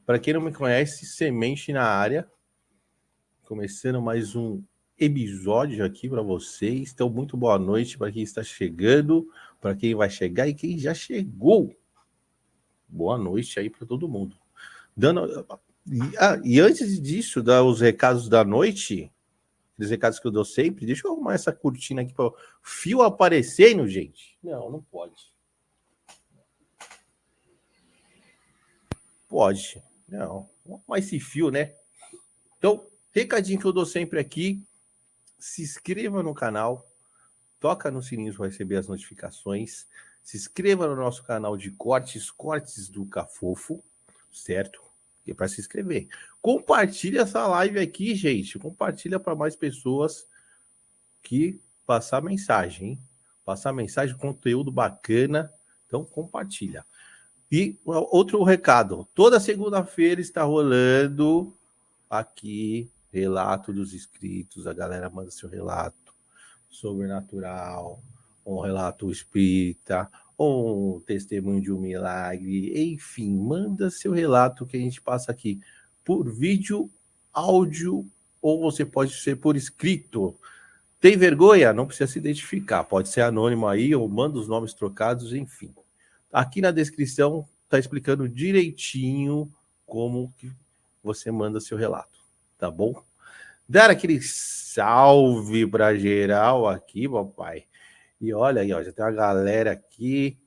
Para quem não me conhece, Semente na área. Começando mais um episódio aqui para vocês. Então, muito boa noite para quem está chegando, para quem vai chegar e quem já chegou. Boa noite aí para todo mundo. E antes disso, dar os recados da noite, os recados que eu dou sempre, deixa eu arrumar essa cortina aqui para o fio aparecendo, gente. Não pode. Pode. Não. Vamos arrumar esse fio, né? Então, recadinho que eu dou sempre aqui, se inscreva no canal, toca no sininho para receber as notificações, se inscreva no nosso canal de cortes do Cafofo, certo? É para se inscrever. Compartilha essa live aqui, gente, compartilha para mais pessoas que passar mensagem, hein? Passar mensagem, conteúdo bacana, então compartilha. E outro recado, toda segunda-feira está rolando aqui relato dos inscritos, a galera manda seu relato sobrenatural, um relato espírita, um testemunho de um milagre, enfim, manda seu relato que a gente passa aqui por vídeo, áudio, ou você pode ser por escrito. Tem vergonha? Não precisa se identificar, pode ser anônimo aí, ou manda os nomes trocados, enfim. Aqui na descrição está explicando direitinho como que você manda seu relato, tá bom? Dar aquele salve para geral aqui, papai. E olha aí, ó, já tem uma galera aqui,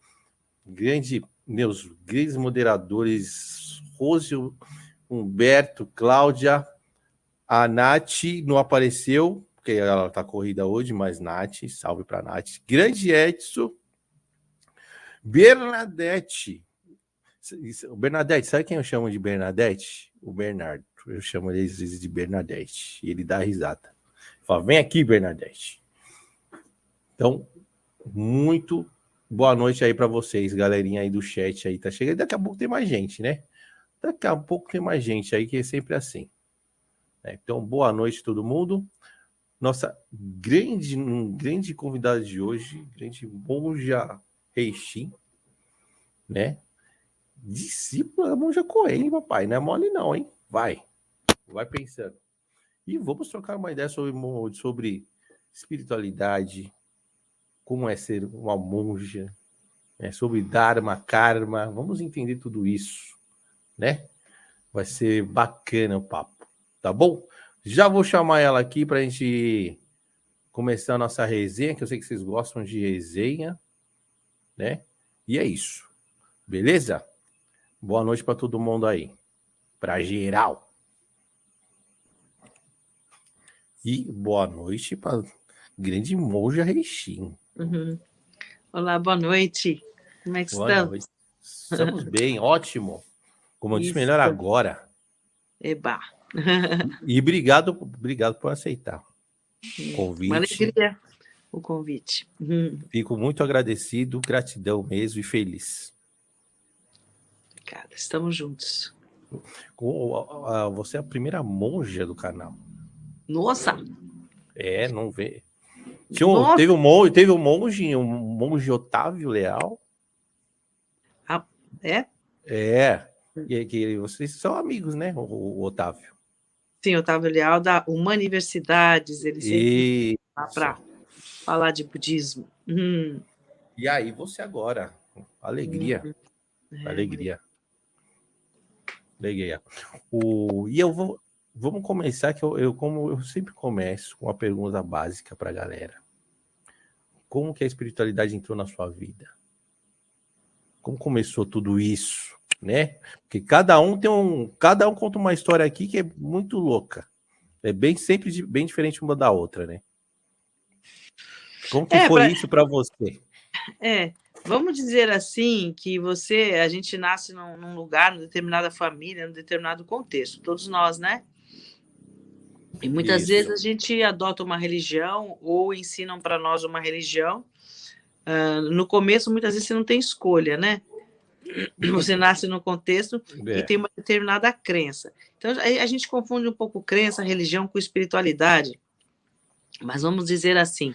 meus grandes moderadores, Rose, Humberto, Cláudia, a Nath não apareceu, porque ela tá corrida hoje, mas Nath, salve para Nath. Grande Edson, Bernadette. O Bernadette, sabe quem eu chamo de Bernadette? O Bernardo. Eu chamo ele às vezes de Bernadette. E ele dá risada. Fala, vem aqui, Bernadette. Então, muito boa noite aí para vocês, galerinha aí do chat aí. Tá chegando. Daqui a pouco tem mais gente, né? Daqui a pouco tem mais gente aí, que é sempre assim. Então, boa noite todo mundo. Nossa grande convidada de hoje, grande Monja Reishim, né? Discípula da Monja Coen, papai. Não é mole não, hein? Vai pensando. E vamos trocar uma ideia sobre espiritualidade, como é ser uma monja, né? Sobre Dharma, Karma. Vamos entender tudo isso, né? Vai ser bacana o papo, tá bom? Já vou chamar ela aqui para a gente começar a nossa resenha, que eu sei que vocês gostam de resenha, né? E é isso. Beleza? Boa noite para todo mundo aí. Para geral. E boa noite para grande Monja Reishim. Uhum. Olá, boa noite. Como é que Boa estamos? noite. Estamos bem, ótimo. Como eu disse, Isso. melhor agora. Eba. E obrigado por aceitar o convite. Uma alegria o convite. Fico muito agradecido, gratidão mesmo e feliz. Obrigada, estamos juntos. Você é a primeira monja do canal. Nossa! Não vê. Teve um monge Otávio Leal. Ah, é? Que vocês são amigos, né, o Otávio? Sim, Otávio Leal da Humaniversidades, ele sempre está para falar de budismo. E aí, você agora. Alegria. Alegria. Vamos começar, que como eu sempre começo com uma pergunta básica para a galera. Como que a espiritualidade entrou na sua vida? Como começou tudo isso, né? Porque cada um conta uma história aqui que é muito louca. É sempre bem diferente uma da outra, né? Como que foi isso para você? Vamos dizer assim que a gente nasce num lugar, numa determinada família, num determinado contexto, todos nós, né? E muitas vezes a gente adota uma religião ou ensinam para nós uma religião. No começo, muitas vezes você não tem escolha, né? Você nasce num contexto e tem uma determinada crença. Então, a gente confunde um pouco crença, religião com espiritualidade. Mas vamos dizer assim,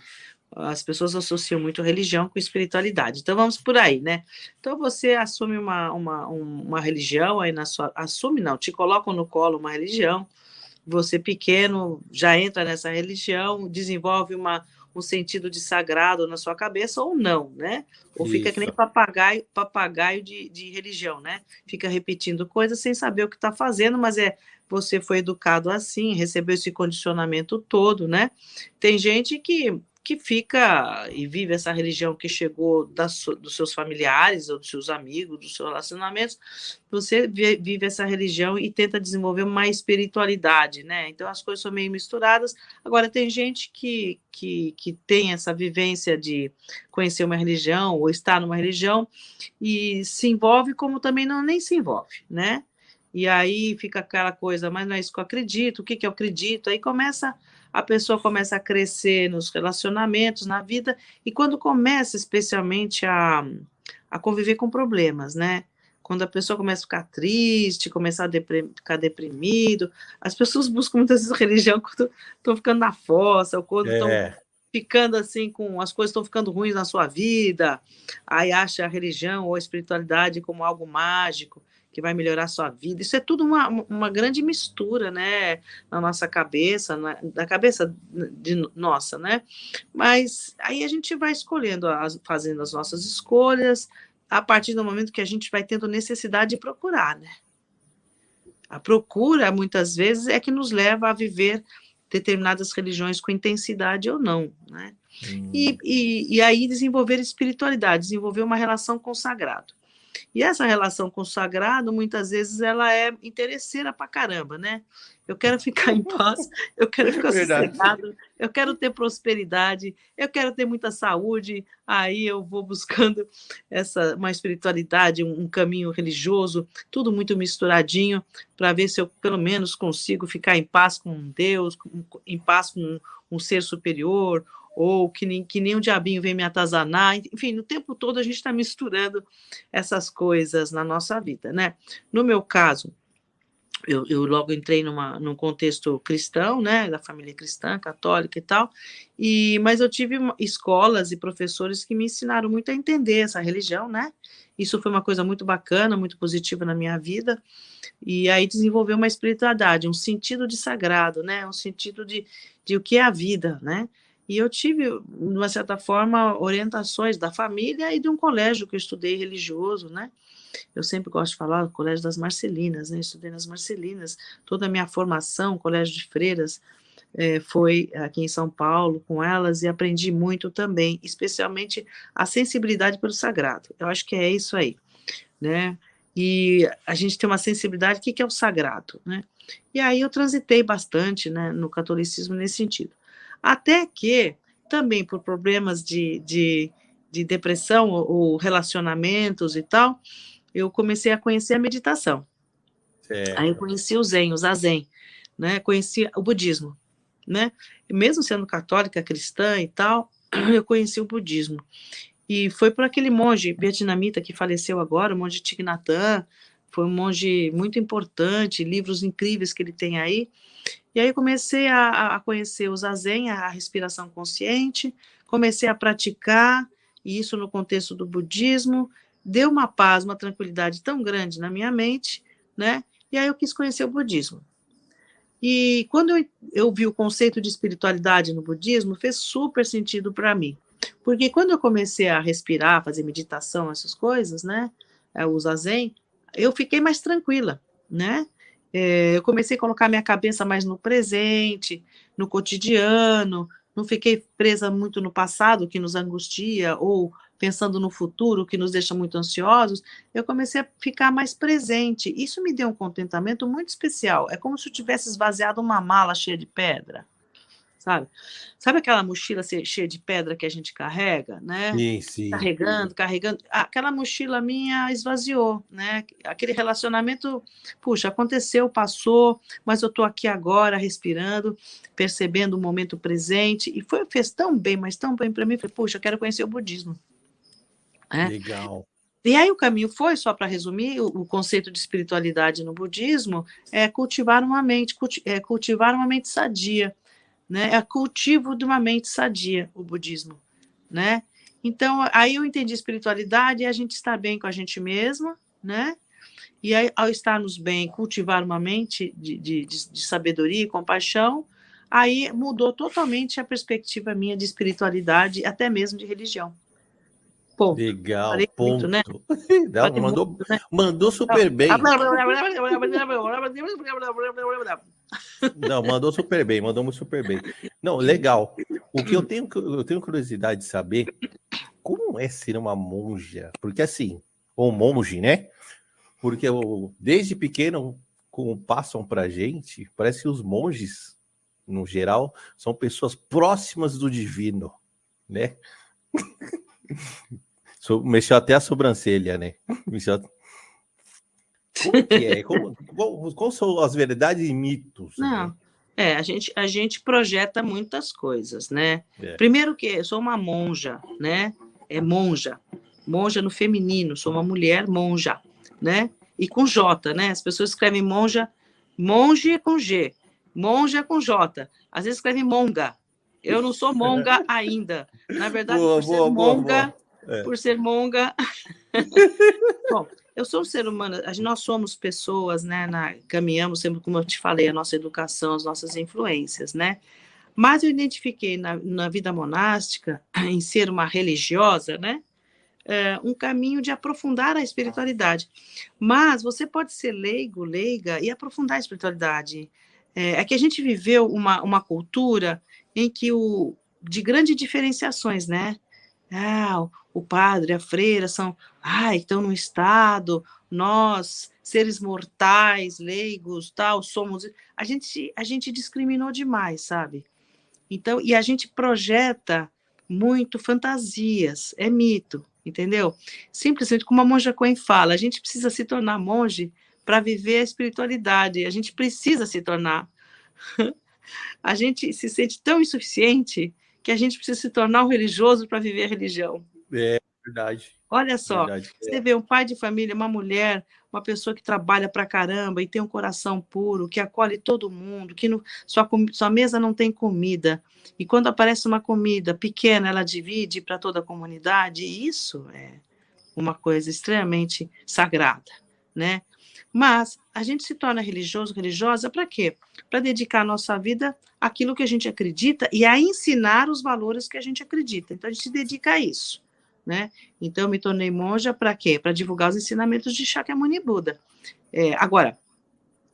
as pessoas associam muito religião com espiritualidade. Então, vamos por aí, né? Então, você assume uma religião, aí na sua... Assume não, te colocam no colo uma religião, você pequeno já entra nessa religião, desenvolve um sentido de sagrado na sua cabeça ou não, né? Ou fica que nem Isso. papagaio de religião, né? Fica repetindo coisas sem saber o que está fazendo, mas você foi educado assim, recebeu esse condicionamento todo, né? Tem gente que fica e vive essa religião que chegou dos seus familiares ou dos seus amigos, dos seus relacionamentos. Você vive essa religião e tenta desenvolver uma espiritualidade, né? Então as coisas são meio misturadas. Agora, tem gente que tem essa vivência de conhecer uma religião ou estar numa religião e se envolve, como também nem se envolve, né? E aí fica aquela coisa, mas não é isso que eu acredito, o que eu acredito? Aí a pessoa começa a crescer nos relacionamentos, na vida, e quando começa especialmente a conviver com problemas, né? Quando a pessoa começa a ficar triste, começar a ficar deprimido, as pessoas buscam muitas vezes religião quando estão ficando na fossa, ou quando estão ficando assim, as coisas estão ficando ruins na sua vida, aí acha a religião ou a espiritualidade como algo mágico, que vai melhorar a sua vida. Isso é tudo uma grande mistura, né, na nossa cabeça, da cabeça nossa, né? Mas aí a gente vai escolhendo, fazendo as nossas escolhas, a partir do momento que a gente vai tendo necessidade de procurar, né? A procura, muitas vezes, é que nos leva a viver determinadas religiões com intensidade ou não, né? E aí desenvolver espiritualidade, desenvolver uma relação com o sagrado. E essa relação com o sagrado, muitas vezes, ela é interesseira pra caramba, né? Eu quero ficar em paz, eu quero ficar sossegado, eu quero ter prosperidade, eu quero ter muita saúde, aí eu vou buscando uma espiritualidade, um caminho religioso, tudo muito misturadinho, para ver se eu, pelo menos, consigo ficar em paz com Deus, em paz com um ser superior, ou que nem o diabinho vem me atazanar, enfim, o tempo todo a gente está misturando essas coisas na nossa vida, né? No meu caso, eu logo entrei num contexto cristão, né, da família cristã, católica e tal, mas eu tive escolas e professores que me ensinaram muito a entender essa religião, né? Isso foi uma coisa muito bacana, muito positiva na minha vida, e aí desenvolveu uma espiritualidade, um sentido de sagrado, né? Um sentido de o que é a vida, né? E eu tive, de uma certa forma, orientações da família e de um colégio que eu estudei religioso, né? Eu sempre gosto de falar do Colégio das Marcelinas, né? Eu estudei nas Marcelinas, toda a minha formação, colégio de freiras, foi aqui em São Paulo com elas e aprendi muito também, especialmente a sensibilidade pelo sagrado. Eu acho que é isso aí, né? E a gente tem uma sensibilidade, o que é o sagrado, né? E aí eu transitei bastante, né, no catolicismo nesse sentido. Até que, também por problemas de depressão ou relacionamentos e tal, eu comecei a conhecer a meditação. Aí eu conheci o Zazen, né? Conheci o budismo, né? E mesmo sendo católica, cristã e tal, eu conheci o budismo. E foi por aquele monge vietnamita que faleceu agora, o monge Thich Nhat Hanh, foi um monge muito importante, livros incríveis que ele tem aí. E aí eu comecei a conhecer o Zazen, a respiração consciente, comecei a praticar, e isso no contexto do budismo, deu uma paz, uma tranquilidade tão grande na minha mente, né? E aí eu quis conhecer o budismo. E quando eu vi o conceito de espiritualidade no budismo, fez super sentido para mim. Porque quando eu comecei a respirar, fazer meditação, essas coisas, né? O Zazen, eu fiquei mais tranquila, né? Eu comecei a colocar minha cabeça mais no presente, no cotidiano, não fiquei presa muito no passado, que nos angustia, ou pensando no futuro, que nos deixa muito ansiosos. Eu comecei a ficar mais presente. Isso me deu um contentamento muito especial. É como se eu tivesse esvaziado uma mala cheia de pedra, sabe? Sabe aquela mochila cheia de pedra que a gente carrega, né? Sim. Carregando. Aquela mochila minha esvaziou, né? Aquele relacionamento, puxa, aconteceu, passou, mas eu estou aqui agora, respirando, percebendo o momento presente, e fez tão bem, mas tão bem para mim, falei, puxa, eu quero conhecer o budismo. Legal. E aí o caminho foi, só para resumir, o conceito de espiritualidade no budismo é cultivar uma mente sadia, né? É cultivo de uma mente sadia, o budismo, né? Então, aí eu entendi espiritualidade e a gente está bem com a gente mesma, né? E aí, ao estarmos bem, cultivar uma mente de sabedoria e compaixão, aí mudou totalmente a perspectiva minha de espiritualidade, até mesmo de religião. Ponto. Legal, Falei muito, ponto. né? Não, Falei mandou, muito, né? mandou super bem. Não, mandou super bem, mandou super bem. Não, legal. O que eu tenho curiosidade de saber como é ser uma monja, porque assim, ou monge, né? Porque desde pequeno, como passam pra gente, parece que os monges, no geral, são pessoas próximas do divino, né? Mexeu até a sobrancelha, né? Como que é? Qual são as verdades e mitos, né? Não, a gente projeta muitas coisas, né? É. Primeiro que eu sou uma monja, né? É monja. Monja no feminino, sou uma mulher monja, né? E com J, né? As pessoas escrevem monja, monge com G, monja com J. Às vezes escrevem monga. Eu não sou monga ainda. Na verdade, Boa, boa, boa, boa. por ser monga. Bom, eu sou um ser humano, nós somos pessoas, né? Caminhamos sempre, como eu te falei, a nossa educação, as nossas influências, né? Mas eu identifiquei na vida monástica, em ser uma religiosa, né? Um caminho de aprofundar a espiritualidade. Mas você pode ser leigo, leiga e aprofundar a espiritualidade. É que a gente viveu uma cultura em que de grandes diferenciações, né? O padre, a freira estão no estado, nós, seres mortais, leigos, tal, somos. A gente discriminou demais, sabe? Então, e a gente projeta muito fantasias, é mito, entendeu? Simplesmente como a Monja Coen fala, a gente precisa se tornar monge para viver a espiritualidade, a gente precisa se tornar. A gente se sente tão insuficiente que a gente precisa se tornar um religioso para viver a religião. É verdade. Olha só, Verdade. você vê um pai de família, uma mulher, uma pessoa que trabalha pra caramba e tem um coração puro, que acolhe todo mundo, que sua mesa não tem comida. E quando aparece uma comida pequena, ela divide para toda a comunidade. E isso é uma coisa extremamente sagrada, né? Mas a gente se torna religioso, religiosa, para quê? Para dedicar a nossa vida àquilo que a gente acredita e a ensinar os valores que a gente acredita. Então, a gente se dedica a isso, né? Então, eu me tornei monja para quê? Para divulgar os ensinamentos de Shakyamuni Buda. Agora,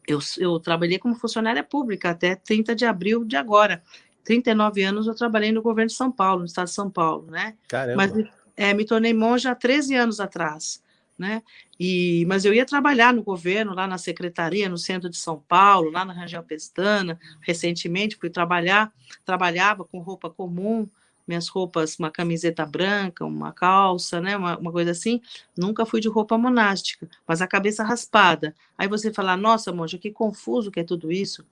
eu trabalhei como funcionária pública até 30 de abril de agora. 39 anos eu trabalhei no governo de São Paulo, no estado de São Paulo, né? Mas Caramba. me tornei monja há 13 anos atrás, né? Mas eu ia trabalhar no governo, lá na secretaria, no centro de São Paulo, lá na Rangel Pestana. Recentemente fui trabalhava com roupa comum, minhas roupas, uma camiseta branca, uma calça, né? Uma coisa assim. Nunca fui de roupa monástica, mas a cabeça raspada. Aí você fala, nossa, monja, que confuso que é tudo isso.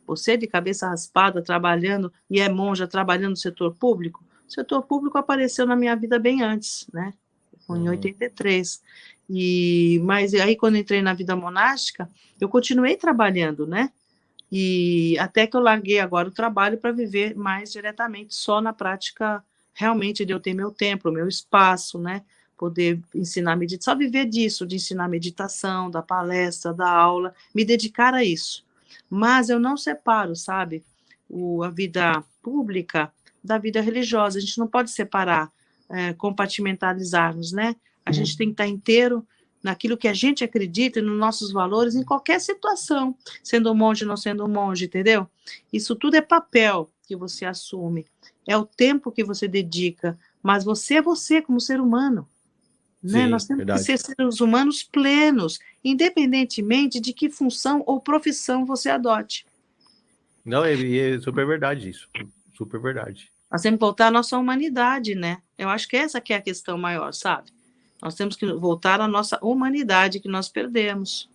Você de cabeça raspada, trabalhando, e é monja trabalhando no setor público? O setor público apareceu na minha vida bem antes, né? Foi em 83. Mas aí, quando entrei na vida monástica, eu continuei trabalhando, né? E até que eu larguei agora o trabalho para viver mais diretamente, só na prática, realmente, de eu ter meu tempo, meu espaço, né? Poder ensinar meditação, só viver disso, de ensinar meditação, da palestra, da aula, me dedicar a isso. Mas eu não separo, sabe, a vida pública da vida religiosa. A gente não pode separar, compartimentalizarmos, né? A gente tem que estar inteiro naquilo que a gente acredita, nos nossos valores, em qualquer situação, sendo um monge, não sendo um monge, entendeu? Isso tudo é papel que você assume, é o tempo que você dedica, mas você é você como ser humano, né? Sim, Nós temos verdade. que ser seres humanos plenos, independentemente de que função ou profissão você adote. Não, é super verdade isso. Super verdade. Nós temos que voltar à nossa humanidade, né? Eu acho que essa que é a questão maior, sabe? Nós temos que voltar à nossa humanidade que nós perdemos,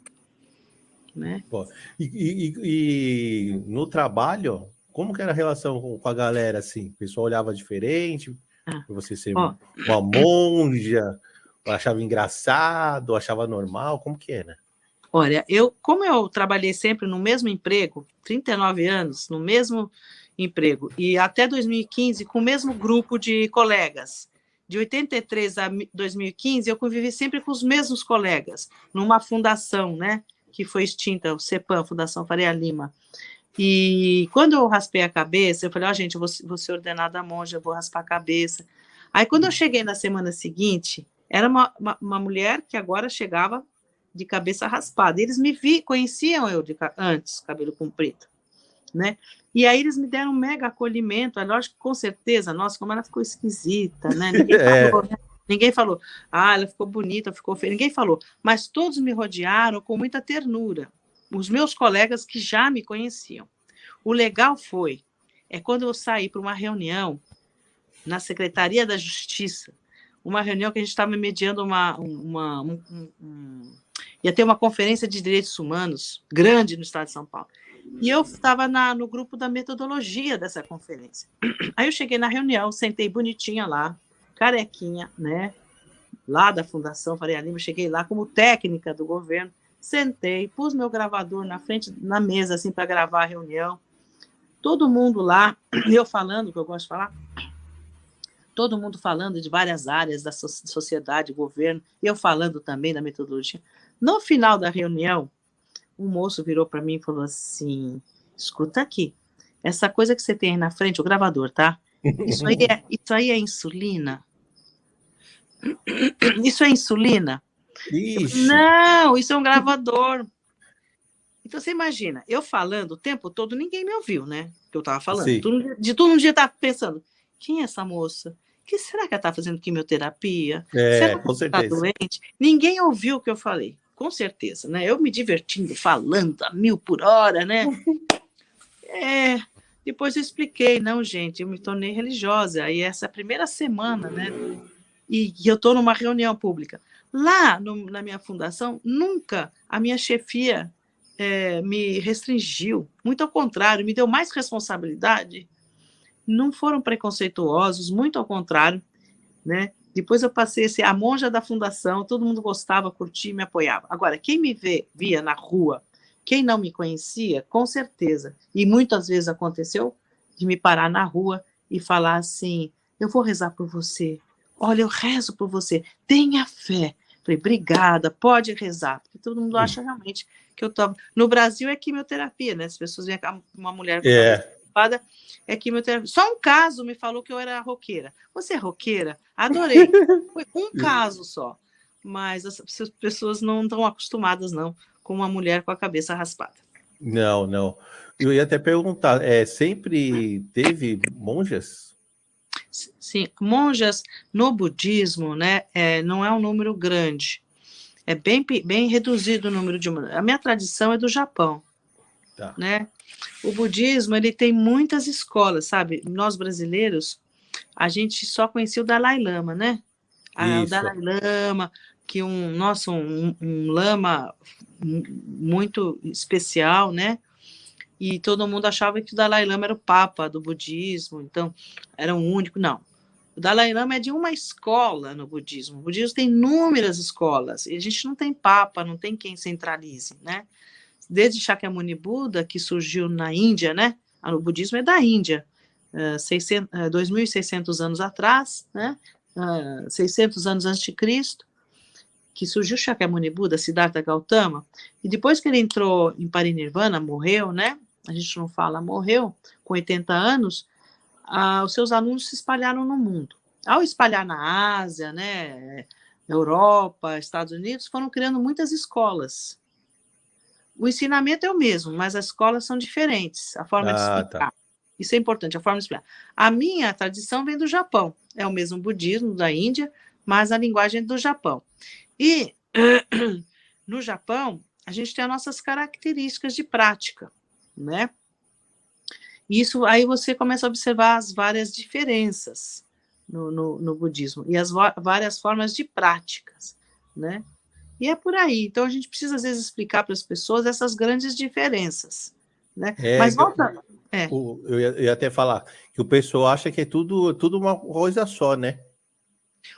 né? Pô, e no trabalho, como que era a relação com a galera, assim? O pessoal olhava diferente, você ser uma monja, achava engraçado, achava normal, como que era? Olha, como eu trabalhei sempre no mesmo emprego, 39 anos, no mesmo, emprego. E até 2015, com o mesmo grupo de colegas. De 83 a 2015, eu convivi sempre com os mesmos colegas, numa fundação, né, que foi extinta, o CEPAM, Fundação Faria Lima. E quando eu raspei a cabeça, eu falei, gente, eu vou ser ordenada monja, eu vou raspar a cabeça. Aí, quando eu cheguei na semana seguinte, era uma mulher que agora chegava de cabeça raspada. Eles me conheciam eu antes, cabelo comprido, né? E aí eles me deram um mega acolhimento. É lógico que, com certeza, nossa, como ela ficou esquisita, né? Ninguém falou, ela ficou bonita, ficou feia, ninguém falou. Mas todos me rodearam com muita ternura. Os meus colegas que já me conheciam. O legal quando eu saí para uma reunião na Secretaria da Justiça, uma reunião que a gente estava mediando ia ter uma conferência de direitos humanos grande no estado de São Paulo. E eu estava no grupo da metodologia dessa conferência. Aí eu cheguei na reunião, sentei bonitinha lá, carequinha, né? Lá da Fundação Faria Lima, cheguei lá como técnica do governo, sentei, pus meu gravador na mesa, assim, para gravar a reunião. Todo mundo lá, eu falando, que eu gosto de falar, todo mundo falando de várias áreas da sociedade, governo, eu falando também da metodologia. No final da reunião, um moço virou para mim e falou assim, escuta aqui, essa coisa que você tem aí na frente, o gravador, tá? Isso aí é insulina? Isso é insulina? Não, isso é um gravador. Então, você imagina, eu falando o tempo todo, ninguém me ouviu, né? Que eu estava falando. Todo um dia estava pensando, quem é essa moça? Que será que ela está fazendo quimioterapia? Será que com certeza. Está doente? Ninguém ouviu o que eu falei, com certeza, né? Eu me divertindo, falando a 1000 por hora, né? Depois eu expliquei, não, gente, eu me tornei religiosa. Aí essa é a primeira semana, né? E eu estou numa reunião pública. Lá na minha fundação, nunca a minha chefia me restringiu. Muito ao contrário, me deu mais responsabilidade. Não foram preconceituosos, muito ao contrário, né? Depois eu passei a ser a monja da fundação, todo mundo gostava, curtia, me apoiava. Agora, quem me via na rua, quem não me conhecia, com certeza, e muitas vezes aconteceu de me parar na rua e falar assim, eu vou rezar por você, olha, eu rezo por você, tenha fé. Falei, obrigada, pode rezar, porque todo mundo acha realmente que eu estou... No Brasil é quimioterapia, né? As pessoas veem uma mulher com a é quimioterapia. Só um caso me falou que eu era roqueira. Você é roqueira? Adorei. Foi um caso só. Mas as pessoas não estão acostumadas, não, com uma mulher com a cabeça raspada. Não. Eu ia até perguntar, sempre teve monjas? Sim, monjas no budismo, né, não é um número grande. É bem reduzido o número de monjas. A minha tradição é do Japão. Tá. Né? O budismo, ele tem muitas escolas, sabe? Nós brasileiros, a gente só conhecia o Dalai Lama, né? O Dalai Lama, que um lama muito especial, né? E todo mundo achava que o Dalai Lama era o papa do budismo, então era o único. Não. O Dalai Lama é de uma escola no budismo. O budismo tem inúmeras escolas, e a gente não tem papa, não tem quem centralize, né? Desde Shakyamuni Buda, que surgiu na Índia, né? O budismo é da Índia, 2.600 anos atrás, né? 600 anos antes de Cristo, que surgiu Shakyamuni Buda, Siddhartha Gautama, e depois que ele entrou em Parinirvana, morreu, né? A gente não fala, morreu, com 80 anos, os seus alunos se espalharam no mundo. Ao espalhar na Ásia, né? Europa, Estados Unidos, foram criando muitas escolas. O ensinamento é o mesmo, mas as escolas são diferentes, a forma de explicar. Tá. Isso é importante, a forma de explicar. A minha tradição vem do Japão, é o mesmo budismo da Índia, mas a linguagem é do Japão. E no Japão, a gente tem as nossas características de prática, né? Isso aí você começa a observar as várias diferenças no budismo e as várias formas de práticas, né? E é por aí. Então, a gente precisa, às vezes, explicar para as pessoas essas grandes diferenças. Né? Mas volta... Eu ia até falar que o pessoal acha que é tudo uma coisa só, né?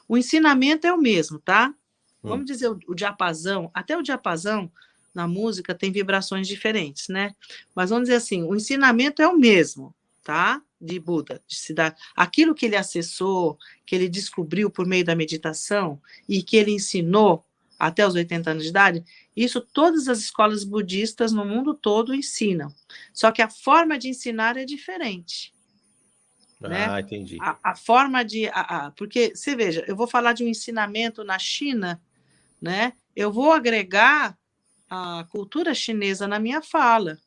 O ensinamento é o mesmo, tá? Vamos dizer, o diapasão, até o diapasão na música tem vibrações diferentes, né? Mas vamos dizer assim, o ensinamento é o mesmo. tá? De Buda, de Siddhartha. Aquilo que ele acessou, que ele descobriu por meio da meditação e que ele ensinou até os 80 anos de idade, isso todas as escolas budistas no mundo todo ensinam. Só que a forma de ensinar é diferente. Né? Entendi. A forma de... porque, você veja, eu vou falar de um ensinamento na China, né? Eu vou agregar a cultura chinesa na minha fala,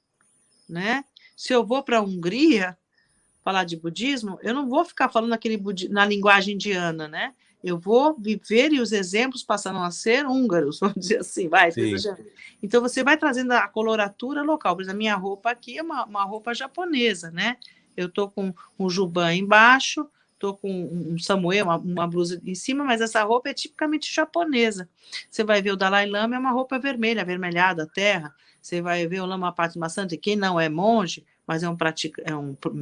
né? Se eu vou para a Hungria falar de budismo, eu não vou ficar falando na linguagem indiana, né? Eu vou viver e os exemplos passaram a ser húngaros, vamos dizer assim, vai. Então, você vai trazendo a coloratura local. Por exemplo, a minha roupa aqui é uma roupa japonesa, né? Eu estou com um jubã embaixo, estou com um samoe, uma blusa em cima, mas essa roupa é tipicamente japonesa. Você vai ver o Dalai Lama, é uma roupa vermelha, avermelhada, terra. Você vai ver o Lama Padma Santa, quem não é monge, mas é um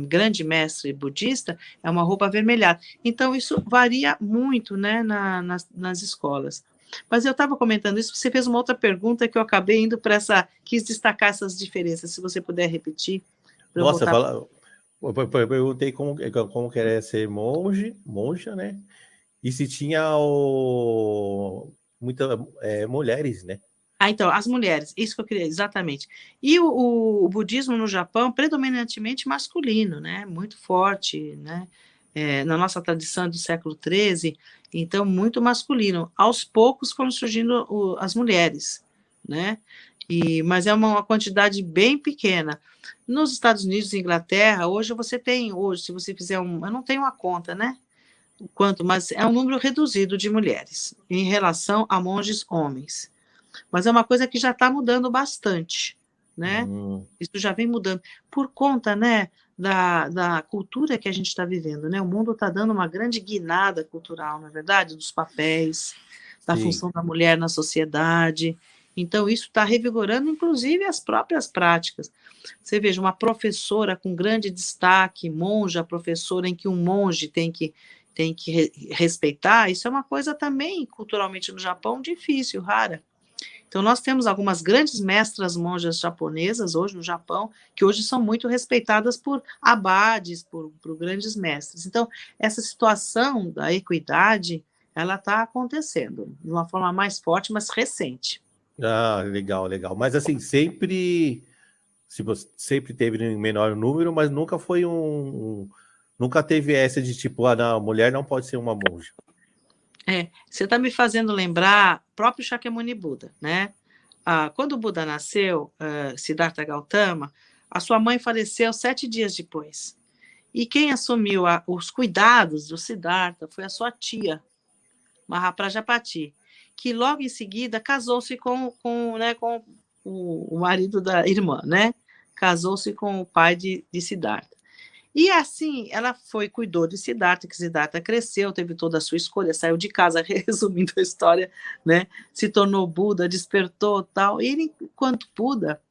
grande mestre budista, é uma roupa avermelhada. Então, isso varia muito, né, nas escolas. Mas eu estava comentando isso, você fez uma outra pergunta que eu acabei indo para quis destacar essas diferenças, se você puder repetir. Nossa, eu perguntei como queria ser monja, né? E se tinha muitas mulheres, né? Então, as mulheres, isso que eu queria, exatamente. E o budismo no Japão, predominantemente masculino, né? Muito forte, né? Na nossa tradição do século XIII, então, muito masculino. Aos poucos foram surgindo as mulheres, né? Mas é uma quantidade bem pequena. Nos Estados Unidos e Inglaterra, hoje, se você fizer eu não tenho a conta, né? O quanto, mas é um número reduzido de mulheres em relação a monges homens. Mas é uma coisa que já está mudando bastante, né? Isso já vem mudando por conta, né, da cultura que a gente está vivendo, né? O mundo está dando uma grande guinada cultural, não é verdade? Dos papéis, da função da mulher na sociedade. Então, isso está revigorando, inclusive, as próprias práticas. Você veja, uma professora com grande destaque, monja, professora, em que um monge tem que respeitar, isso é uma coisa também, culturalmente, no Japão, difícil, rara. Então, nós temos algumas grandes mestras monjas japonesas hoje no Japão, que hoje são muito respeitadas por abades, por grandes mestres. Então, essa situação da equidade, ela está acontecendo de uma forma mais forte, mas recente. Legal. Mas, assim, sempre teve em menor número, mas nunca foi nunca teve essa de tipo, não, a mulher não pode ser uma monja. Você está me fazendo lembrar o próprio Shakyamuni Buda, né? Quando o Buda nasceu, Siddhartha Gautama, a sua mãe faleceu 7 dias depois. E quem assumiu os cuidados do Siddhartha foi a sua tia, Mahaprajapati, que logo em seguida casou-se com o marido da irmã, né? Casou-se com o pai de Siddhartha. E assim, ela cuidou de Siddhartha, que Siddhartha cresceu, teve toda a sua escolha, saiu de casa, resumindo a história, né? Se tornou Buda, despertou tal. E ele, enquanto Buda,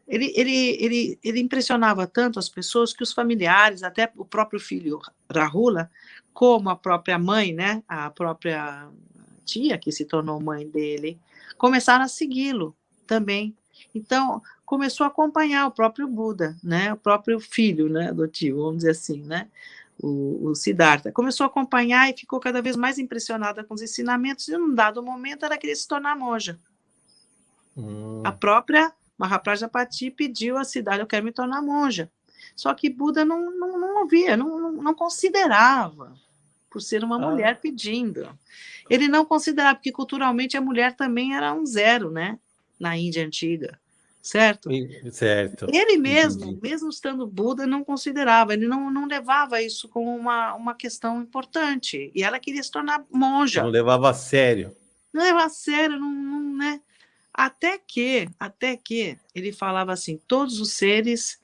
ele impressionava tanto as pessoas que os familiares, até o próprio filho Rahula, como a própria mãe, né? A própria tia, que se tornou mãe dele, começaram a segui-lo também. Então, começou a acompanhar o próprio Buda, né? O próprio filho, né, adotivo, vamos dizer assim, né? O Siddhartha. Começou a acompanhar e ficou cada vez mais impressionada com os ensinamentos, e num dado momento ela queria se tornar monja. A própria Mahaprajapati pediu a Siddhartha, eu quero me tornar monja. Só que Buda não ouvia, não considerava, por ser uma mulher pedindo. Ele não considerava, porque culturalmente a mulher também era um zero, né? Na Índia antiga, certo? Certo. Ele mesmo estando Buda, não considerava, ele não levava isso como uma questão importante. E ela queria se tornar monja. Não levava a sério. Não levava a sério, né? Até que ele falava assim, todos os seres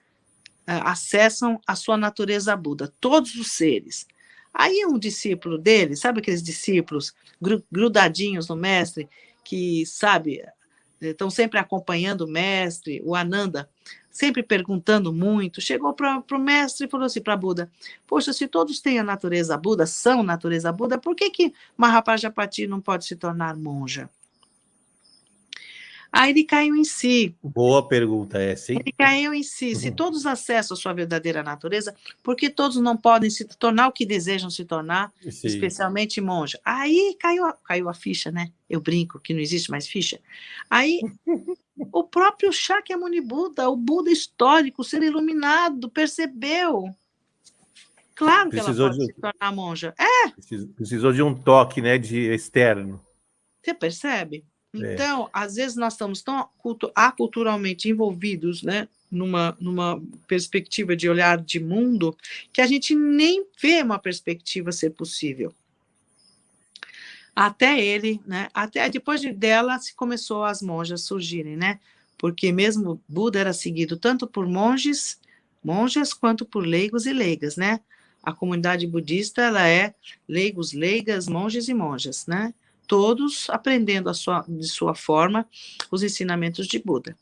acessam a sua natureza Buda, todos os seres. Aí um discípulo dele, sabe aqueles discípulos grudadinhos no mestre, que, sabe, estão sempre acompanhando o mestre, o Ananda, sempre perguntando muito, chegou para o mestre e falou assim para Buda, poxa, se todos têm a natureza Buda, são natureza Buda, por que Mahaprajapati não pode se tornar monja? Aí ele caiu em si. Boa pergunta essa, hein? Ele caiu em si. Se todos acessam a sua verdadeira natureza, por que todos não podem se tornar o que desejam se tornar, Sim. especialmente monja? Aí caiu a ficha, né? Eu brinco que não existe mais ficha. Aí o próprio Shakyamuni Buda, o Buda histórico, o ser iluminado, percebeu. Claro que ela Precisou pode de, se tornar monja. precisou de um toque, né, de externo. Você percebe? É. Então, às vezes nós estamos tão aculturalmente envolvidos, né, numa perspectiva de olhar de mundo, que a gente nem vê uma perspectiva ser possível. Até ele, né, até depois dela se começou as monjas surgirem, né? Porque mesmo Buda era seguido tanto por monges, monjas, quanto por leigos e leigas, né? A comunidade budista, ela é leigos, leigas, monges e monjas, né? Todos aprendendo de sua forma os ensinamentos de Buda,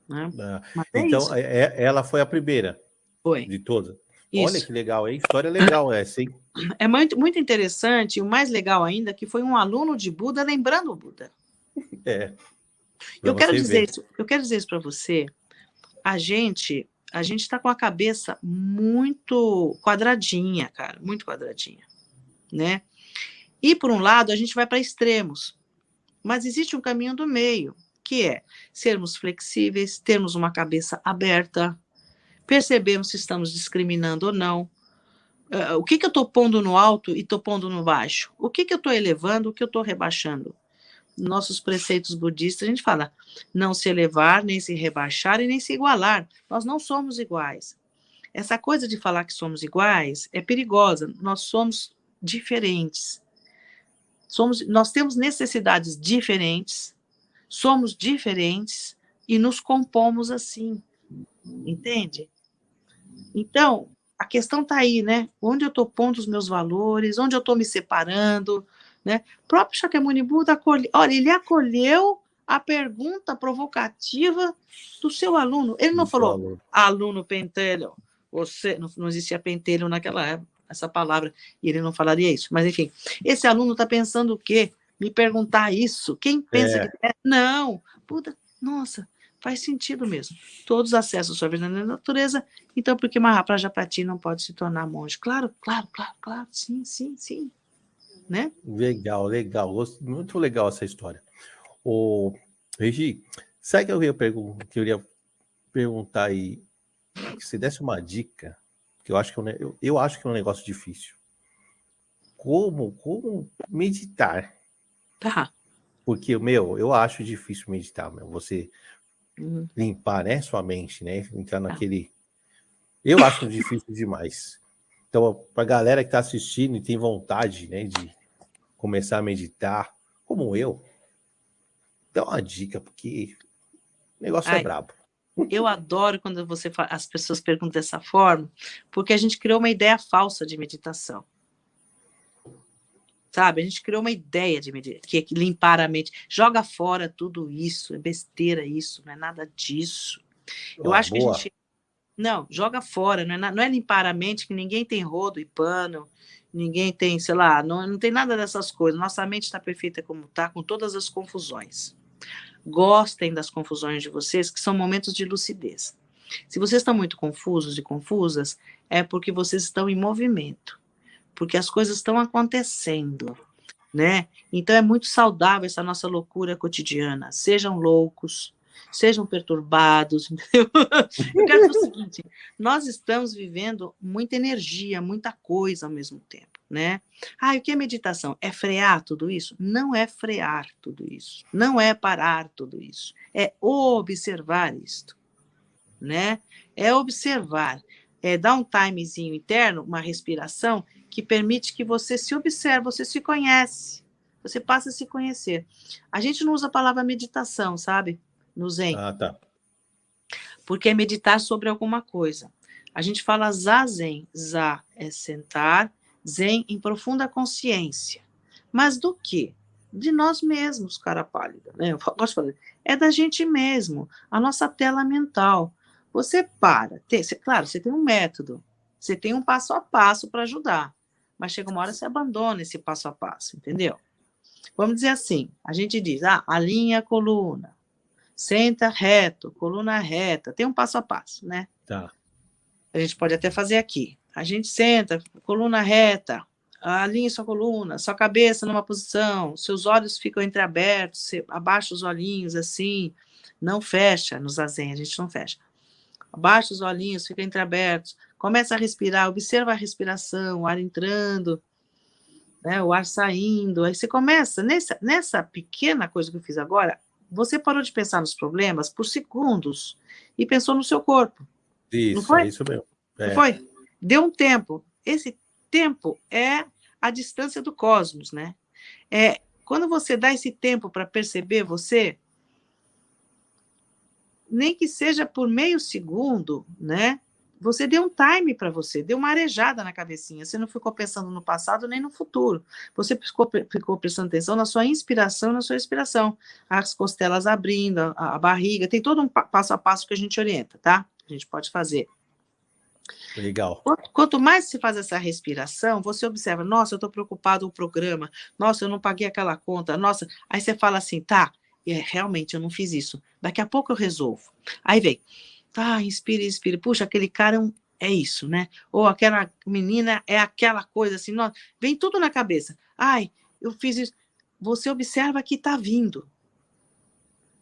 né? Mas Então, isso. ela foi a primeira Foi. de todas. Olha Isso. que legal, hein? História legal essa, hein? É muito, muito interessante, e o mais legal ainda, que foi um aluno de Buda lembrando o Buda. É. Eu quero dizer isso para você. A gente está com a cabeça muito quadradinha, cara, muito quadradinha, né? E por um lado a gente vai para extremos, mas existe um caminho do meio, que é sermos flexíveis, termos uma cabeça aberta, percebermos se estamos discriminando ou não. O que eu estou pondo no alto e estou pondo no baixo? O que eu estou elevando, o que eu estou rebaixando? Nossos preceitos budistas, a gente fala, não se elevar, nem se rebaixar e nem se igualar. Nós não somos iguais. Essa coisa de falar que somos iguais é perigosa. Nós somos diferentes. Nós temos necessidades diferentes, somos diferentes e nos compomos assim. Entende? Então, a questão está aí, né? Onde eu estou pondo os meus valores, onde eu estou me separando, né? O próprio Shakyamuni Buda olha, ele acolheu a pergunta provocativa do seu aluno. Ele não falou, aluno pentelho, você não existia pentelho naquela época, essa palavra, e ele não falaria isso. Mas, enfim, esse aluno está pensando o quê? Me perguntar isso? Quem pensa que é? Não, Buda, nossa, faz sentido mesmo. Todos acessam a sua verdadeira natureza, então por que Mahaprajapati não pode se tornar monge? Claro, sim. Né? Legal. Muito legal essa história. Regi, sabe que eu queria perguntar aí, que você desse uma dica, que eu acho que eu acho que é um negócio difícil. Como meditar? Tá. Porque, eu acho difícil meditar, você limpar, né, sua mente, né, entrar naquele... Eu acho difícil demais. Então, pra galera que tá assistindo e tem vontade, né, de começar a meditar, como eu, dá uma dica, porque o negócio é brabo. Eu adoro quando as pessoas perguntam dessa forma, porque a gente criou uma ideia falsa de meditação. Sabe? A gente criou uma ideia de que é limpar a mente. Joga fora tudo isso, é besteira isso, não é nada disso. Eu acho que a gente... Não, joga fora, não é limpar a mente, que ninguém tem rodo e pano, ninguém tem, sei lá, não tem nada dessas coisas. Nossa mente está perfeita como está, com todas as confusões. Gostem das confusões de vocês, que são momentos de lucidez. Se vocês estão muito confusos e confusas, é porque vocês estão em movimento, porque as coisas estão acontecendo, né? Então é muito saudável essa nossa loucura cotidiana. Sejam loucos, sejam perturbados, entendeu? Eu quero dizer o seguinte, nós estamos vivendo muita energia, muita coisa ao mesmo tempo, né? O que é meditação? É frear tudo isso? Não é frear tudo isso, não é parar tudo isso, é observar isto, né? É observar, é dar um timezinho interno, uma respiração, que permite que você se observe, você se conhece, você passa a se conhecer. A gente não usa a palavra meditação, sabe? No Zen. Tá. Porque é meditar sobre alguma coisa. A gente fala zazen. Za é sentar, zen em profunda consciência. Mas do quê? De nós mesmos, cara pálida. Né? Eu gosto de falar. É da gente mesmo, a nossa tela mental. Você claro, você tem um método, você tem um passo a passo para ajudar, mas chega uma hora que você abandona esse passo a passo, entendeu? Vamos dizer assim, a gente diz, alinha a coluna, Senta reto, coluna reta. Tem um passo a passo, né? Tá. A gente pode até fazer aqui. A gente senta, coluna reta, alinhe sua coluna, sua cabeça numa posição, seus olhos ficam entreabertos, você abaixa os olhinhos assim, não fecha no zazen, a gente não fecha. Abaixa os olhinhos, fica entreabertos, começa a respirar, observa a respiração, o ar entrando, né, o ar saindo, aí você começa, nessa pequena coisa que eu fiz agora, você parou de pensar nos problemas por segundos e pensou no seu corpo. Isso, não foi? É isso mesmo. Não foi? Deu um tempo. Esse tempo é a distância do cosmos, né? Quando você dá esse tempo para perceber você, nem que seja por meio segundo, né? Você deu um time para você, deu uma arejada na cabecinha. Você não ficou pensando no passado nem no futuro. Você ficou prestando atenção na sua inspiração e na sua expiração. As costelas abrindo, a barriga. Tem todo um passo a passo que a gente orienta, tá? A gente pode fazer. Legal. Quanto mais você faz essa respiração, você observa, nossa, eu estou preocupado com o programa, nossa, eu não paguei aquela conta, nossa, aí você fala assim, tá, realmente eu não fiz isso, daqui a pouco eu resolvo. Aí vem, inspira, inspira, puxa, aquele cara é isso, né? Ou aquela menina é aquela coisa assim, nossa, vem tudo na cabeça. Eu fiz isso. Você observa que está vindo.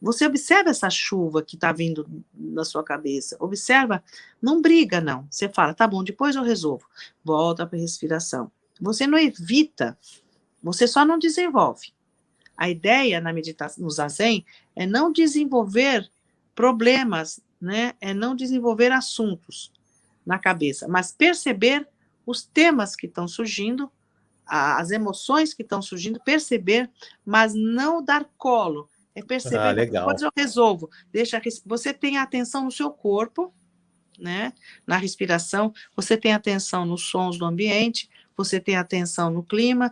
Você observa essa chuva que está vindo na sua cabeça. Observa, não briga, não. Você fala, tá bom, depois eu resolvo. Volta para a respiração. Você não evita, você só não desenvolve. A ideia na meditação, no zazen, é não desenvolver problemas, né? É não desenvolver assuntos na cabeça, mas perceber os temas que estão surgindo, as emoções que estão surgindo, perceber, mas não dar colo. É perceber, depois eu resolvo. Você tem atenção no seu corpo, né? Na respiração, você tem atenção nos sons do ambiente, você tem atenção no clima,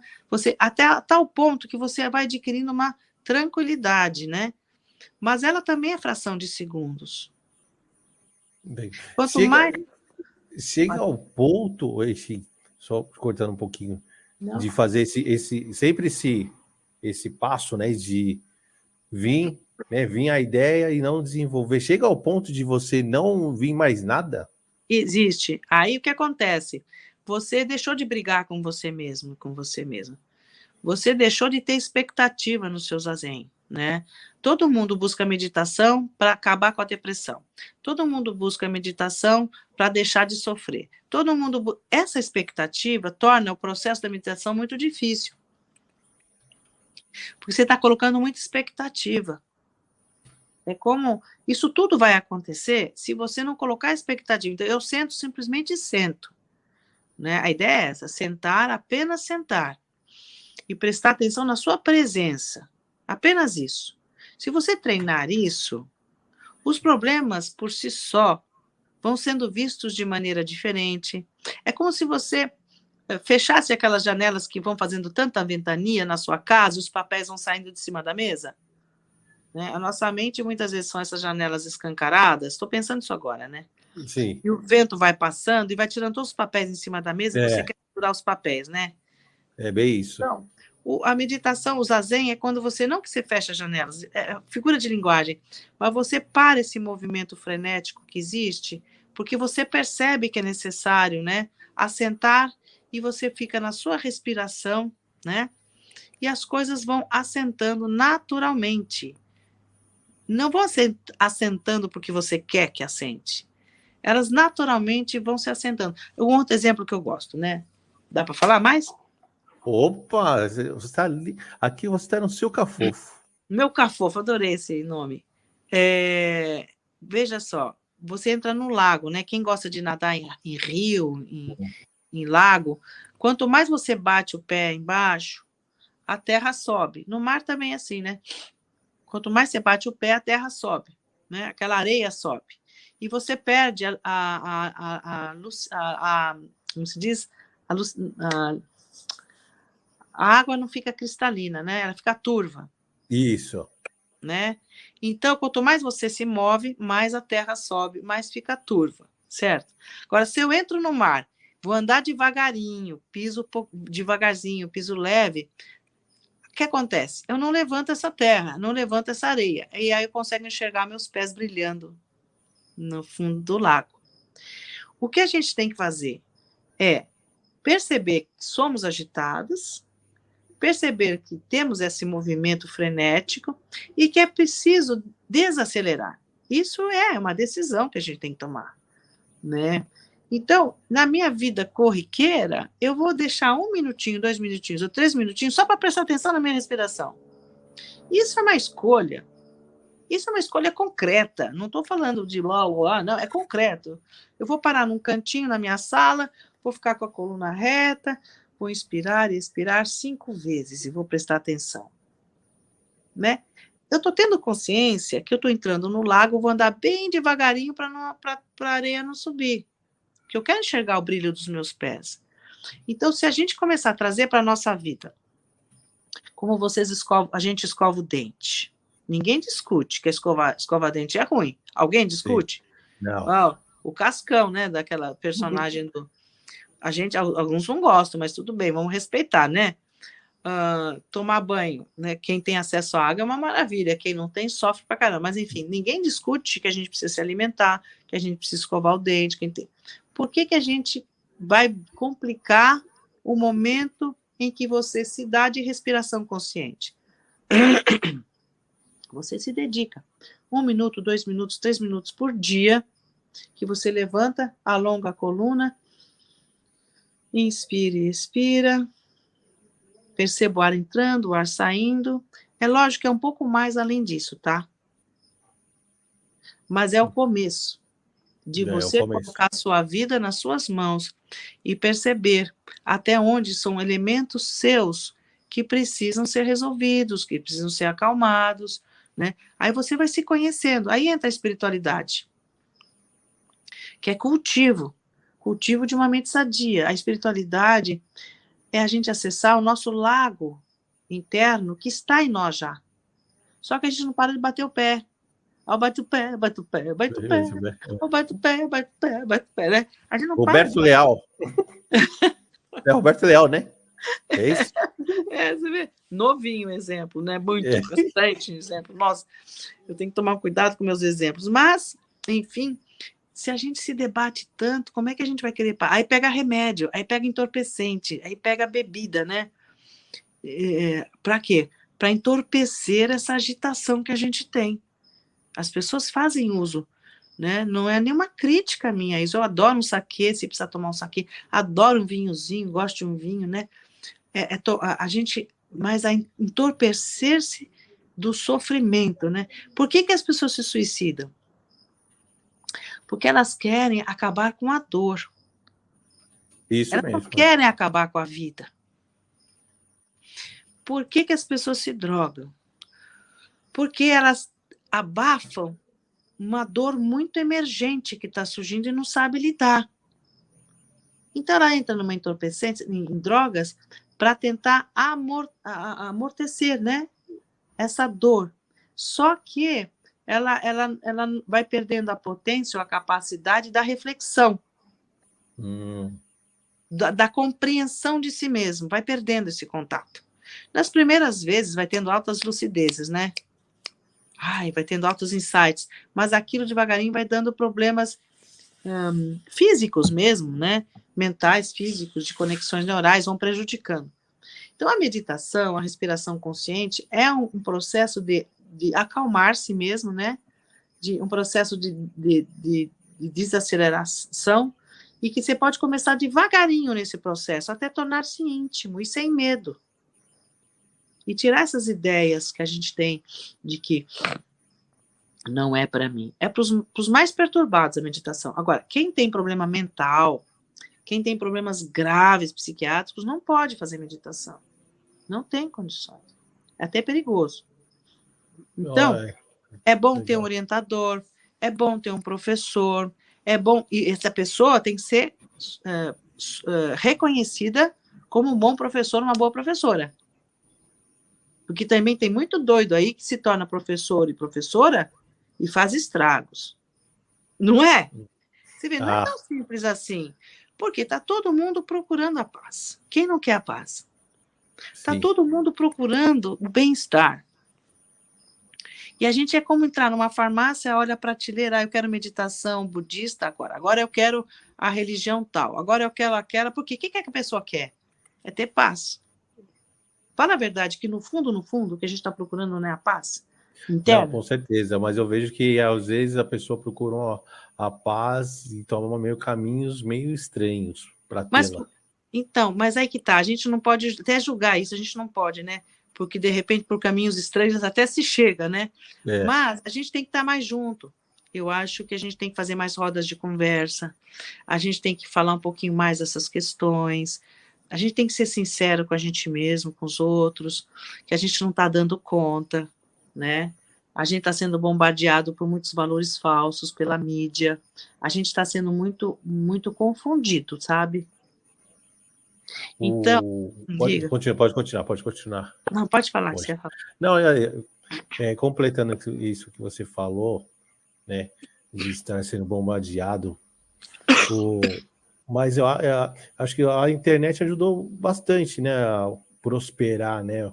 até a tal ponto que você vai adquirindo uma tranquilidade, né? Mas ela também é fração de segundos. Bem, Quanto mais... Chega ao ponto, só cortando um pouquinho, de fazer sempre esse passo, né? De vir a ideia e não desenvolver. Chega ao ponto de você não vir mais nada? Existe. Aí o que acontece? Você deixou de brigar com você mesmo, com você mesma. Você deixou de ter expectativa no seu zazen, né? Todo mundo busca meditação para acabar com a depressão. Todo mundo busca meditação para deixar de sofrer. Todo mundo... Essa expectativa torna o processo da meditação muito difícil. Porque você está colocando muita expectativa. É como... Isso tudo vai acontecer se você não colocar expectativa. Então, eu sento, simplesmente sento. Né? A ideia é essa, sentar, apenas sentar. E prestar atenção na sua presença. Apenas isso. Se você treinar isso, os problemas por si só vão sendo vistos de maneira diferente. É como se você fechasse aquelas janelas que vão fazendo tanta ventania na sua casa, os papéis vão saindo de cima da mesa. Né? A nossa mente muitas vezes são essas janelas escancaradas. Estou pensando isso agora, né? Sim. E o vento vai passando e vai tirando todos os papéis em cima da mesa e você quer segurar os papéis, né? É bem isso. Então, a meditação, o zazen, é quando você, não que você fecha as janelas, é figura de linguagem, mas você para esse movimento frenético que existe, porque você percebe que é necessário, né, assentar, e você fica na sua respiração, né, e as coisas vão assentando naturalmente. Não vão assentando porque você quer que assente. Elas naturalmente vão se assentando. Um outro exemplo que eu gosto, né? Dá para falar mais? Opa, você está ali. Aqui você está no seu cafofo. Meu cafofo, adorei esse nome. Veja só, você entra no lago, né? Quem gosta de nadar em rio, em lago, quanto mais você bate o pé embaixo, a terra sobe. No mar também é assim, né? Quanto mais você bate o pé, a terra sobe, né? Aquela areia sobe. E você perde como se diz? A água não fica cristalina, né? Ela fica turva. Isso. Né? Então, quanto mais você se move, mais a terra sobe, mais fica turva, certo? Agora, se eu entro no mar, vou andar devagarinho, piso devagarzinho, piso leve, que acontece? Eu não levanto essa terra, não levanto essa areia. E aí eu consigo enxergar meus pés brilhando no fundo do lago. O que a gente tem que fazer é perceber que somos agitadas, perceber que temos esse movimento frenético e que é preciso desacelerar. Isso é uma decisão que a gente tem que tomar, né? Então, na minha vida corriqueira, eu vou deixar 1 minutinho, 2 minutinhos ou 3 minutinhos só para prestar atenção na minha respiração. Isso é uma escolha. Isso é uma escolha concreta. Não estou falando de lá, não, é concreto. Eu vou parar num cantinho na minha sala, vou ficar com a coluna reta, vou inspirar e expirar 5 vezes e vou prestar atenção. Né? Eu estou tendo consciência que eu estou entrando no lago, vou andar bem devagarinho para a areia não subir. Porque eu quero enxergar o brilho dos meus pés. Então, se a gente começar a trazer para a nossa vida, como a gente escova o dente. Ninguém discute que escovar dente é ruim. Alguém discute? Sim. Não. Oh, o Cascão, né, daquela personagem do... alguns não gostam, mas tudo bem, vamos respeitar, né? Tomar banho, né? Quem tem acesso à água é uma maravilha, quem não tem sofre pra caramba. Mas, enfim, ninguém discute que a gente precisa se alimentar, que a gente precisa escovar o dente. Por que a gente vai complicar o momento em que você se dá de respiração consciente? Você se dedica 1 minuto, 2 minutos, 3 minutos por dia, que você levanta, alonga a coluna, inspira e expira, perceba o ar entrando, o ar saindo. É lógico que é um pouco mais além disso, tá? Mas é o começo de você colocar a sua vida nas suas mãos e perceber até onde são elementos seus que precisam ser resolvidos, que precisam ser acalmados, né? Aí você vai se conhecendo. Aí entra a espiritualidade, que é cultivo de uma mente sadia. A espiritualidade é a gente acessar o nosso lago interno que está em nós já. Só que a gente não para de bater o pé. Bate o pé, bate o pé, bate o pé. Bate o pé, bate o pé, bate o pé, né? A gente não Roberto Leal. É Roberto Leal, né? É isso? Você vê? Novinho exemplo, né? Muito recente exemplo. Nossa, eu tenho que tomar cuidado com meus exemplos. Mas, enfim, se a gente se debate tanto, como é que a gente vai querer parar? Aí pega remédio, aí pega entorpecente, aí pega bebida, né? Para quê? Para entorpecer essa agitação que a gente tem. As pessoas fazem uso, né? Não é nenhuma crítica minha isso. Eu adoro um saquê, se precisar tomar um saquê. Adoro um vinhozinho, gosto de um vinho, né? Mas a entorpecer-se do sofrimento, né? Por que as pessoas se suicidam? Porque elas querem acabar com a dor. Isso elas mesmo. Não querem acabar com a vida. Por que as pessoas se drogam? Porque elas abafam uma dor muito emergente que está surgindo e não sabe lidar. Então, ela entra numa entorpecente, em drogas, para tentar amortecer, né, essa dor. Só que ela vai perdendo a potência ou a capacidade da reflexão, da compreensão de si mesmo, vai perdendo esse contato. Nas primeiras vezes, vai tendo altas lucidezes, né? Vai tendo altos insights, mas aquilo devagarinho vai dando problemas físicos mesmo, né? Mentais, físicos, de conexões neurais, vão prejudicando. Então, a meditação, a respiração consciente, é um processo de acalmar-se mesmo, né? Um processo de desaceleração, e que você pode começar devagarinho nesse processo, até tornar-se íntimo e sem medo. E tirar essas ideias que a gente tem de que não é para mim. É para os mais perturbados a meditação. Agora, quem tem problema mental, quem tem problemas graves psiquiátricos, não pode fazer meditação. Não tem condições. É até perigoso. Então, é bom ter um orientador, é bom ter um professor, é bom... E essa pessoa tem que ser reconhecida como um bom professor, uma boa professora. Porque também tem muito doido aí que se torna professor e professora e faz estragos. Não é? Você vê, não é tão simples assim. Porque está todo mundo procurando a paz. Quem não quer a paz? Está Sim. todo mundo procurando o bem-estar. E a gente é como entrar numa farmácia, olha a prateleira, eu quero meditação budista agora eu quero a religião tal, agora eu quero aquela, porque o que é que a pessoa quer? É ter paz. Fala a verdade, que no fundo, o que a gente está procurando não é a paz Não, interna. com certeza, mas eu vejo que às vezes a pessoa procura a paz e toma meio caminhos meio estranhos para Mas, tê-la. então, mas aí que tá, a gente não pode até julgar isso, a gente não pode, né? Porque, de repente, por caminhos estranhos até se chega, né? É. Mas a gente tem que estar mais junto. Eu acho que a gente tem que fazer mais rodas de conversa, a gente tem que falar um pouquinho mais dessas questões, a gente tem que ser sincero com a gente mesmo, com os outros, que a gente não está dando conta, né? A gente está sendo bombardeado por muitos valores falsos pela mídia, a gente está sendo muito, muito confundido, sabe? Então, Pode diga. continuar, pode continuar, pode continuar. Não, pode falar que você Pode. ia falar. Não, completando isso que você falou, né, de estar sendo bombardeado, mas eu acho que a internet ajudou bastante, né, a prosperar, né,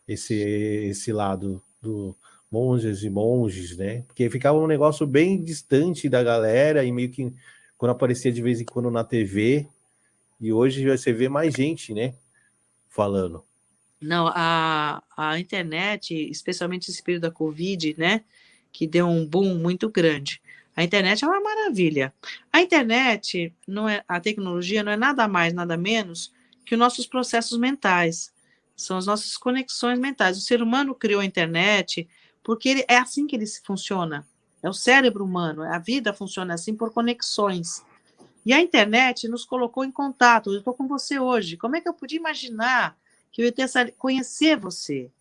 esse lado do monges e monges, né, porque ficava um negócio bem distante da galera e meio que quando aparecia de vez em quando na TV, e hoje você vê mais gente, né, falando. Não, a internet, especialmente esse período da Covid, né, que deu um boom muito grande. A internet é uma maravilha. A internet, não é, a tecnologia não é nada mais, nada menos que os nossos processos mentais. São as nossas conexões mentais. O ser humano criou a internet porque é assim que ele funciona. É o cérebro humano, a vida funciona assim por conexões. E a internet nos colocou em contato. Eu estou com você hoje. Como é que eu podia imaginar que eu ia ter conhecer você?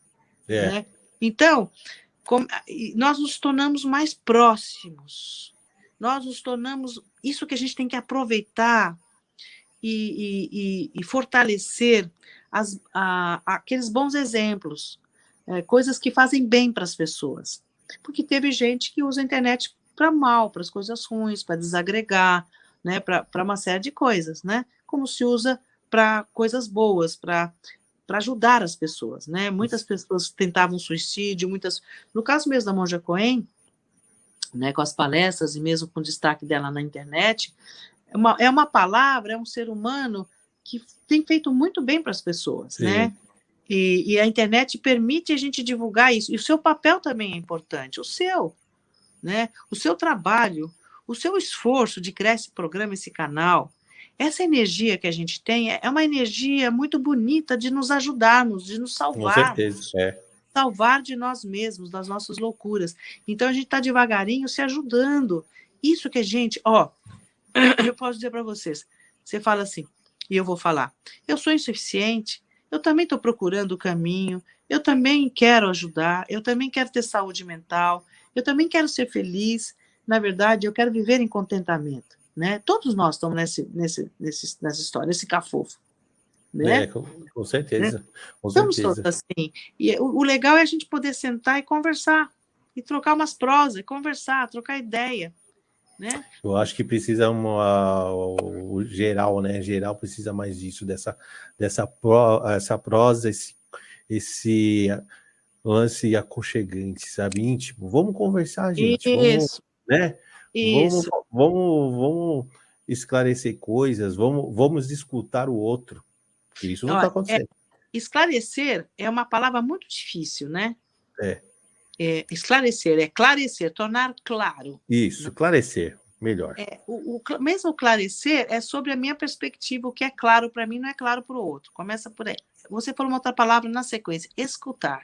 É, Né? Então, nós nos tornamos mais próximos. Nós nos tornamos. Isso que a gente tem que aproveitar e fortalecer aqueles bons exemplos, coisas que fazem bem para as pessoas. Porque teve gente que usa a internet para mal, para as coisas ruins, para desagregar, né, para uma série de coisas, né? Como se usa para coisas boas, para ajudar as pessoas, né? Muitas pessoas tentavam suicídio, muitas. No caso mesmo da Monja Coen, né, com as palestras e mesmo com o destaque dela na internet, é uma palavra, é um ser humano que tem feito muito bem para as pessoas, sim. né? E a internet permite a gente divulgar isso. E o seu papel também é importante, o seu, né? O seu trabalho, o seu esforço de criar esse programa, esse canal. Essa energia que a gente tem é uma energia muito bonita de nos ajudarmos, de nos Com certeza, salvarmos, salvar de nós mesmos, das nossas loucuras. Então a gente está devagarinho se ajudando. Isso que a gente, ó, eu posso dizer para vocês, você fala assim, e eu vou falar, eu sou insuficiente, eu também estou procurando o caminho, eu também quero ajudar, eu também quero ter saúde mental, eu também quero ser feliz, na verdade, eu quero viver em contentamento, né? Todos nós estamos nessa história, nesse cafofo, né? com certeza, com Estamos todos certeza. assim, e o legal é a gente poder sentar e conversar, e trocar umas prosas, conversar, trocar ideia, né? Eu acho que precisa o geral, né? Geral precisa mais disso, essa prosa, esse lance aconchegante, sabe? Íntimo. Vamos conversar, gente. Vamos, Isso, né? Vamos, isso. vamos esclarecer coisas, vamos escutar o outro. Isso não Ó, está acontecendo. esclarecer é uma palavra muito difícil, né? É. Esclarecer, é clarecer, tornar claro. Isso, esclarecer, melhor. Mesmo clarecer é sobre a minha perspectiva, o que é claro para mim não é claro para o outro. Começa por aí. Você falou uma outra palavra na sequência, escutar.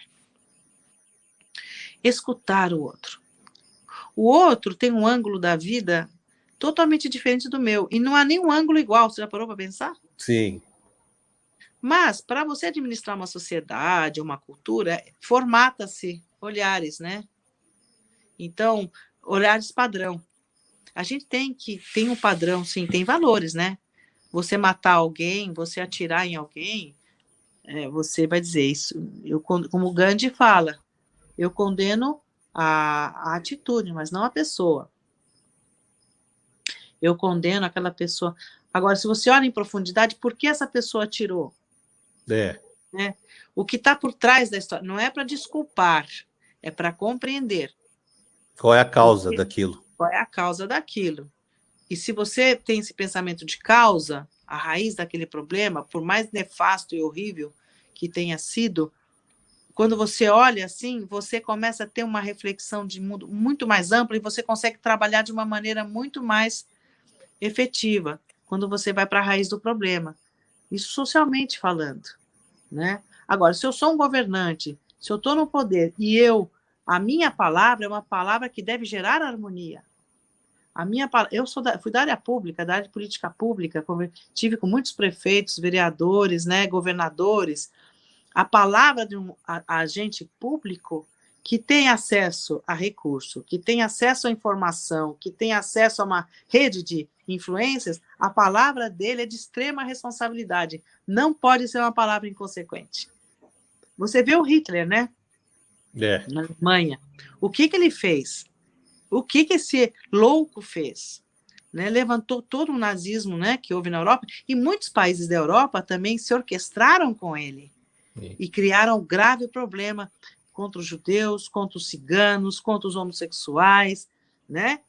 Escutar o outro. O outro tem um ângulo da vida totalmente diferente do meu, e não há nenhum ângulo igual, você já parou para pensar? Sim. Mas, para você administrar uma sociedade, uma cultura, formata-se olhares, né? Então, olhares padrão. A gente tem um padrão, sim, tem valores, né? Você matar alguém, você atirar em alguém, você vai dizer isso. Como o Gandhi fala, eu condeno a atitude, mas não a pessoa. Eu condeno aquela pessoa. Agora, se você olha em profundidade, por que essa pessoa atirou? né? O que está por trás da história não é para desculpar, é para compreender. Qual é a causa daquilo? Qual é a causa daquilo? E se você tem esse pensamento de causa, a raiz daquele problema, por mais nefasto e horrível que tenha sido, quando você olha assim, você começa a ter uma reflexão de mundo muito mais ampla e você consegue trabalhar de uma maneira muito mais efetiva quando você vai para a raiz do problema. Isso socialmente falando, né? Agora, se eu sou um governante, se eu estou no poder e a minha palavra é uma palavra que deve gerar harmonia. Eu fui da área pública, da área de política pública, tive com muitos prefeitos, vereadores, né, governadores. A palavra de um agente público que tem acesso a recurso, que tem acesso à informação, que tem acesso a uma rede de influências, a palavra dele é de extrema responsabilidade. Não pode ser uma palavra inconsequente. Você vê o Hitler, né? Na Alemanha. O que ele fez? O que esse louco fez? Né? Levantou todo o nazismo, né, que houve na Europa, e muitos países da Europa também se orquestraram com ele. E criaram um grave problema contra os judeus, contra os ciganos, contra os homossexuais, né?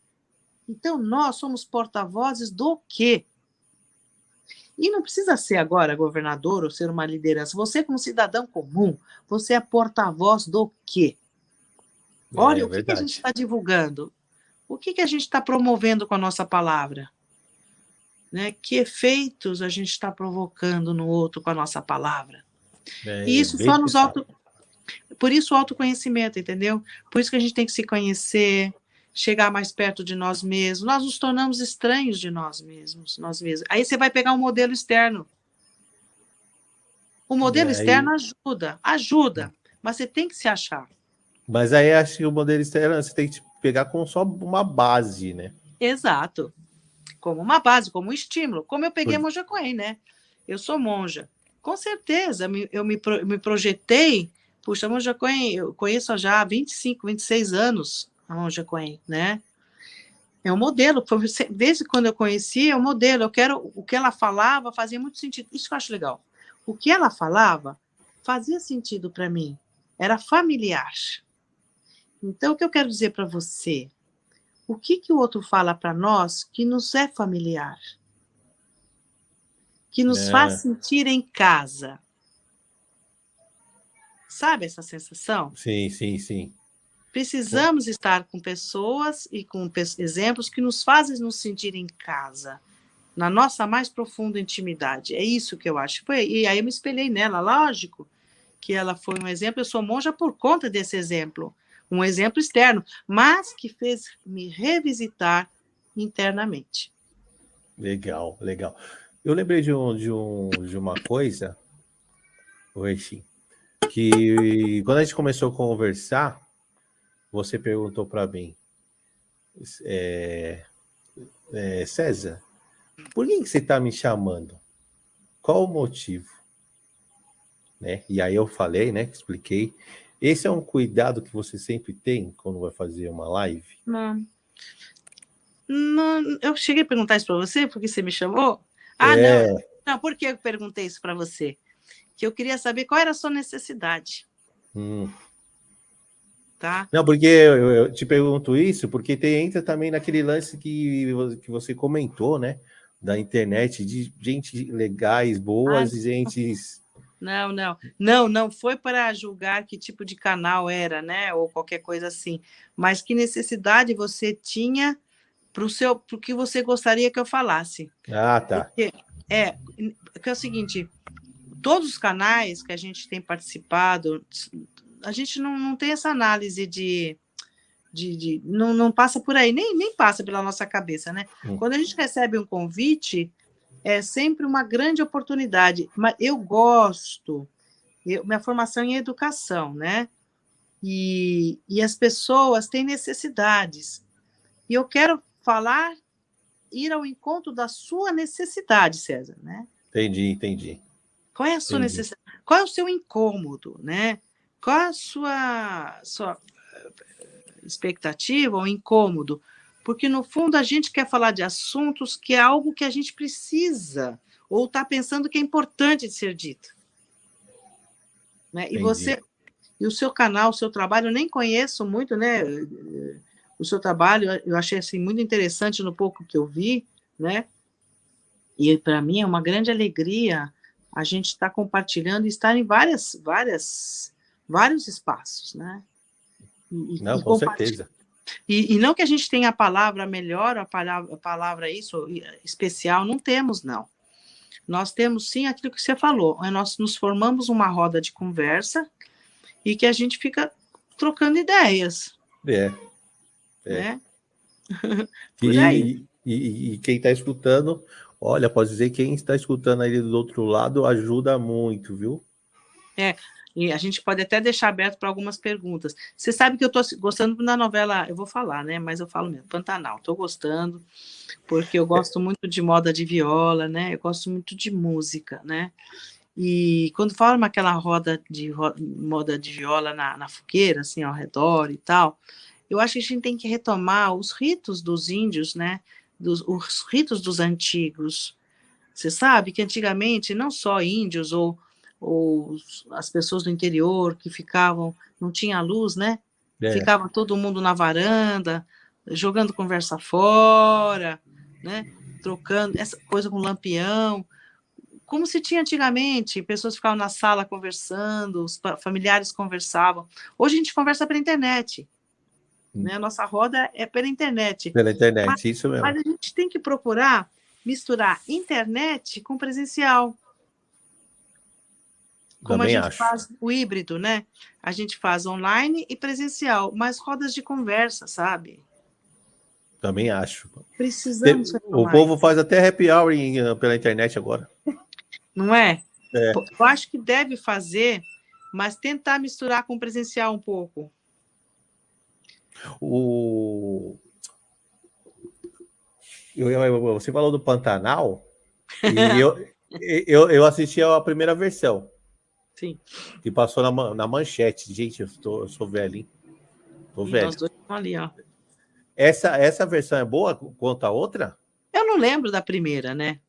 Então, nós somos porta-vozes do quê? E não precisa ser agora governador ou ser uma liderança. Você, como cidadão comum, você é porta-voz do quê? Olha, o que a gente está divulgando? O que a gente está promovendo com a nossa palavra? Né? Que efeitos a gente está provocando no outro com a nossa palavra? E isso só nos Por isso o autoconhecimento, entendeu? Por isso que a gente tem que se conhecer, chegar mais perto de nós mesmos. Nós nos tornamos estranhos de nós mesmos. Aí você vai pegar um modelo externo. O modelo externo ajuda, mas você tem que se achar. Mas aí acho que o modelo externo você tem que pegar com só uma base, né? Exato. Como uma base, como um estímulo. Como eu peguei a Monja Coen, né? Eu sou monja. Com certeza, eu me projetei. Puxa, a Monja Coen, eu conheço já há 25, 26 anos a Monja Coen, né? É um modelo. Desde quando eu conheci, é um modelo. O que ela falava fazia muito sentido. Isso que eu acho legal. O que ela falava fazia sentido para mim. Era familiar. Então, o que eu quero dizer para você? O que o outro fala para nós que nos é familiar? Que nos faz sentir em casa. Sabe essa sensação? Sim. Precisamos estar com pessoas e com exemplos que nos fazem nos sentir em casa, na nossa mais profunda intimidade. É isso que eu acho. E aí eu me espelhei nela, lógico que ela foi um exemplo. Eu sou monja por conta desse exemplo. Um exemplo externo, mas que fez me revisitar internamente. Legal. Eu lembrei de uma coisa, Oxi, que quando a gente começou a conversar, você perguntou para mim, César, por que você está me chamando? Qual o motivo? Né? E aí eu falei, né? Expliquei. Esse é um cuidado que você sempre tem quando vai fazer uma live? Não, eu cheguei a perguntar isso para você, porque você me chamou? Não, por que eu perguntei isso para você? Que eu queria saber qual era a sua necessidade. Tá? Não, porque eu te pergunto isso, porque entra também naquele lance que você comentou, né? Da internet, de gente legais, boas e gente... Não foi para julgar que tipo de canal era, né? Ou qualquer coisa assim. Mas que necessidade você tinha para o que você gostaria que eu falasse. Ah, tá. Porque é o seguinte, todos os canais que a gente tem participado, a gente não tem essa análise não passa por aí, nem passa pela nossa cabeça, né? Quando a gente recebe um convite, é sempre uma grande oportunidade. Mas eu gosto, minha formação é em educação, né? E as pessoas têm necessidades. E eu quero ir ao encontro da sua necessidade, César, né? Entendi. Qual é a sua necessidade? Qual é o seu incômodo, né? Qual é a sua expectativa ou incômodo? Porque, no fundo, a gente quer falar de assuntos que é algo que a gente precisa ou está pensando que é importante de ser dito. né? Entendi. E o seu canal, o seu trabalho, eu nem conheço muito, né? O seu trabalho, eu achei assim muito interessante no pouco que eu vi, né? E para mim é uma grande alegria a gente estar compartilhando e estar em vários espaços, né? Não, E com compartilhar. certeza. E não que a gente tenha a palavra melhor, a palavra isso, especial, não temos, não. Nós temos sim aquilo que você falou, nós nos formamos uma roda de conversa e que a gente fica trocando ideias, É. né? Por aí. E quem está escutando, olha, pode dizer que quem está escutando aí do outro lado ajuda muito, viu? E a gente pode até deixar aberto para algumas perguntas. Você sabe que eu estou gostando da novela, eu vou falar, né? Mas eu falo mesmo, Pantanal. Estou gostando, porque eu gosto muito de moda de viola, né? Eu gosto muito de música, né? E quando forma aquela roda de moda de viola na fogueira, assim, ao redor e tal, eu acho que a gente tem que retomar os ritos dos índios, né? Os ritos dos antigos. Você sabe que antigamente não só índios ou as pessoas do interior que ficavam, não tinha luz, né? É, Ficava todo mundo na varanda, jogando conversa fora, né? Trocando essa coisa com lampião, como se tinha antigamente, pessoas ficavam na sala conversando, os familiares conversavam. Hoje a gente conversa pela internet, né? A nossa roda é pela internet. pela Mas, internet, isso mesmo. mas a gente tem que procurar misturar internet com presencial, como a Também gente acho. faz o híbrido, né? A gente faz online e presencial, mas rodas de conversa, sabe? Também acho. Precisamos O retomar povo isso, faz até happy hour pela internet agora. não é? É. Eu acho que deve fazer, mas tentar misturar com presencial um pouco. O... Você falou do Pantanal e eu assisti a primeira versão Sim. que passou na manchete. Gente, eu sou velho, hein? Tô E nós velho. dois estamos ali, ó. Essa versão é boa quanto a outra? Eu não lembro da primeira, né?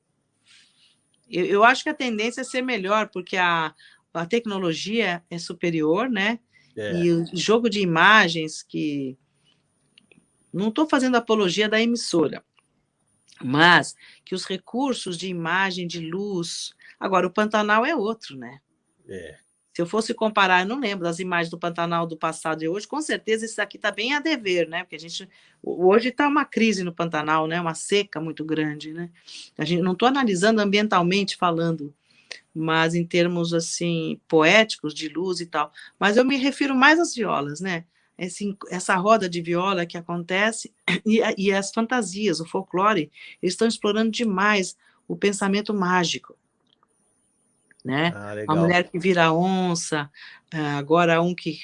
Eu acho que a tendência é ser melhor, porque a tecnologia é superior, né? É. E o jogo de imagens que. Não estou fazendo apologia da emissora, mas que os recursos de imagem, de luz. Agora, o Pantanal é outro, né? É. Se eu fosse comparar, eu não lembro das imagens do Pantanal do passado e hoje, com certeza isso aqui está bem a dever, né? Porque a gente hoje está uma crise no Pantanal, né? Uma seca muito grande, né? A gente não estou analisando ambientalmente falando, mas em termos assim poéticos de luz e tal. Mas eu me refiro mais às violas, né? Essa roda de viola que acontece e as fantasias, o folclore, eles estão explorando demais o pensamento mágico, né? Ah, A legal. mulher que vira onça, agora um que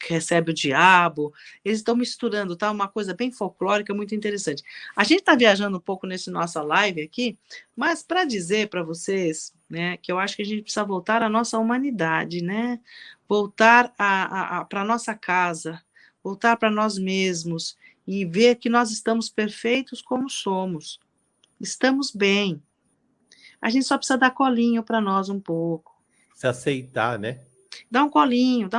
recebe o diabo, eles estão misturando, tá? Uma coisa bem folclórica, muito interessante. A gente está viajando um pouco nesse nossa live aqui, mas para dizer para vocês, né, que eu acho que a gente precisa voltar à nossa humanidade, né? Voltar para a nossa casa, voltar para nós mesmos e ver que nós estamos perfeitos como somos. Estamos bem. A gente só precisa dar colinho para nós um pouco. Se aceitar, né? Dá um colinho,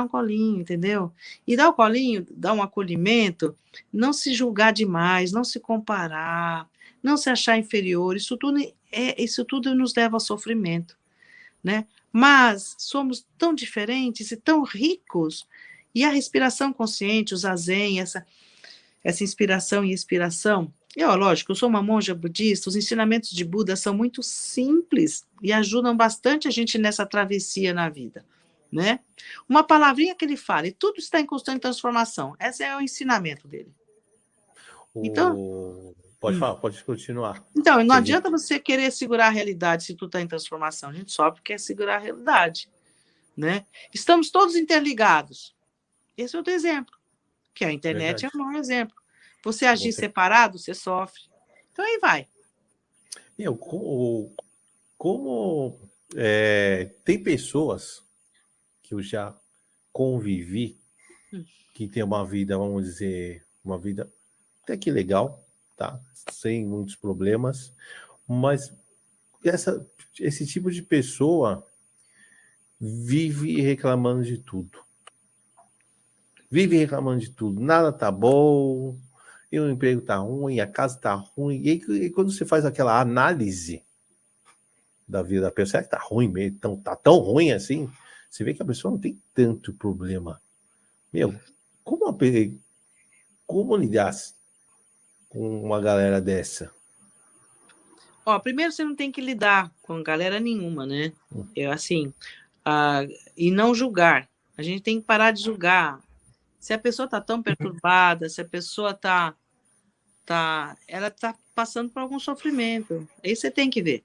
entendeu? E dá o colinho, dá um acolhimento, não se julgar demais, não se comparar, não se achar inferior, isso tudo nos leva ao sofrimento, né? Mas somos tão diferentes e tão ricos, e a respiração consciente, o zazen, essa inspiração e expiração. Lógico, eu sou uma monja budista, os ensinamentos de Buda são muito simples e ajudam bastante a gente nessa travessia na vida, né? Uma palavrinha que ele fala, e tudo está em constante transformação. Esse é o ensinamento dele. Então, Pode falar, pode continuar. então não Que a adianta gente... você querer segurar a realidade se tudo está em transformação. A gente só quer segurar a realidade, né? Estamos todos interligados. Esse é outro exemplo, que a internet é Verdade. o maior exemplo. Você agir Você... separado, você sofre. Então aí vai. Como tem pessoas que eu já convivi que tem uma vida, vamos dizer, uma vida até que legal, tá? Sem muitos problemas, mas esse tipo de pessoa vive reclamando de tudo. Vive reclamando de tudo. Nada tá bom, e o emprego tá ruim, a casa tá ruim. E quando você faz aquela análise da vida da pessoa, que tá ruim mesmo, tá tão ruim assim, você vê que a pessoa não tem tanto problema. Meu, como lidar com uma galera dessa? Ó, primeiro você não tem que lidar com galera nenhuma, né? Assim, e não julgar. A gente tem que parar de julgar. Se a pessoa está tão perturbada, se a pessoa ela está passando por algum sofrimento. Aí você tem que ver.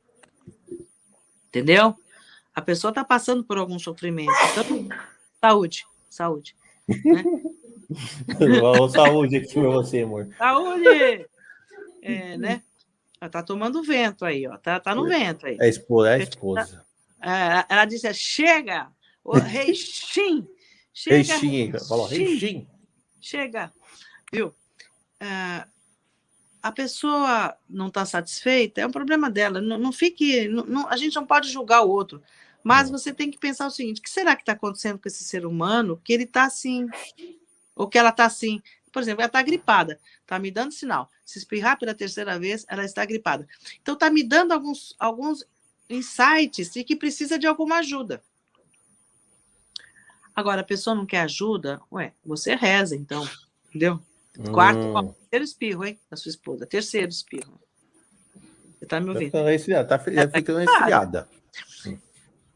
Entendeu? A pessoa está passando por algum sofrimento. Então, saúde. Né? Saúde aqui pra você, amor. Saúde! Né? Ela tá tomando vento aí, ó. Tá no vento aí. É a esposa. Ela disse: chega! Reixim! Chega! Reixim! Chega! Viu? A pessoa não está satisfeita, é um problema dela. Não fique. A gente não pode julgar o outro. Mas você tem que pensar o seguinte: o que será que está acontecendo com esse ser humano que ele está assim? Ou que ela está assim? Por exemplo, ela está gripada, está me dando sinal. Se espirrar pela terceira vez, ela está gripada. Então, está me dando alguns insights de que precisa de alguma ajuda. Agora, a pessoa não quer ajuda, você reza, então, entendeu? Quarto, terceiro espirro, hein, da sua esposa. Terceiro espirro. Você está me ouvindo? Tá ficando resfriada.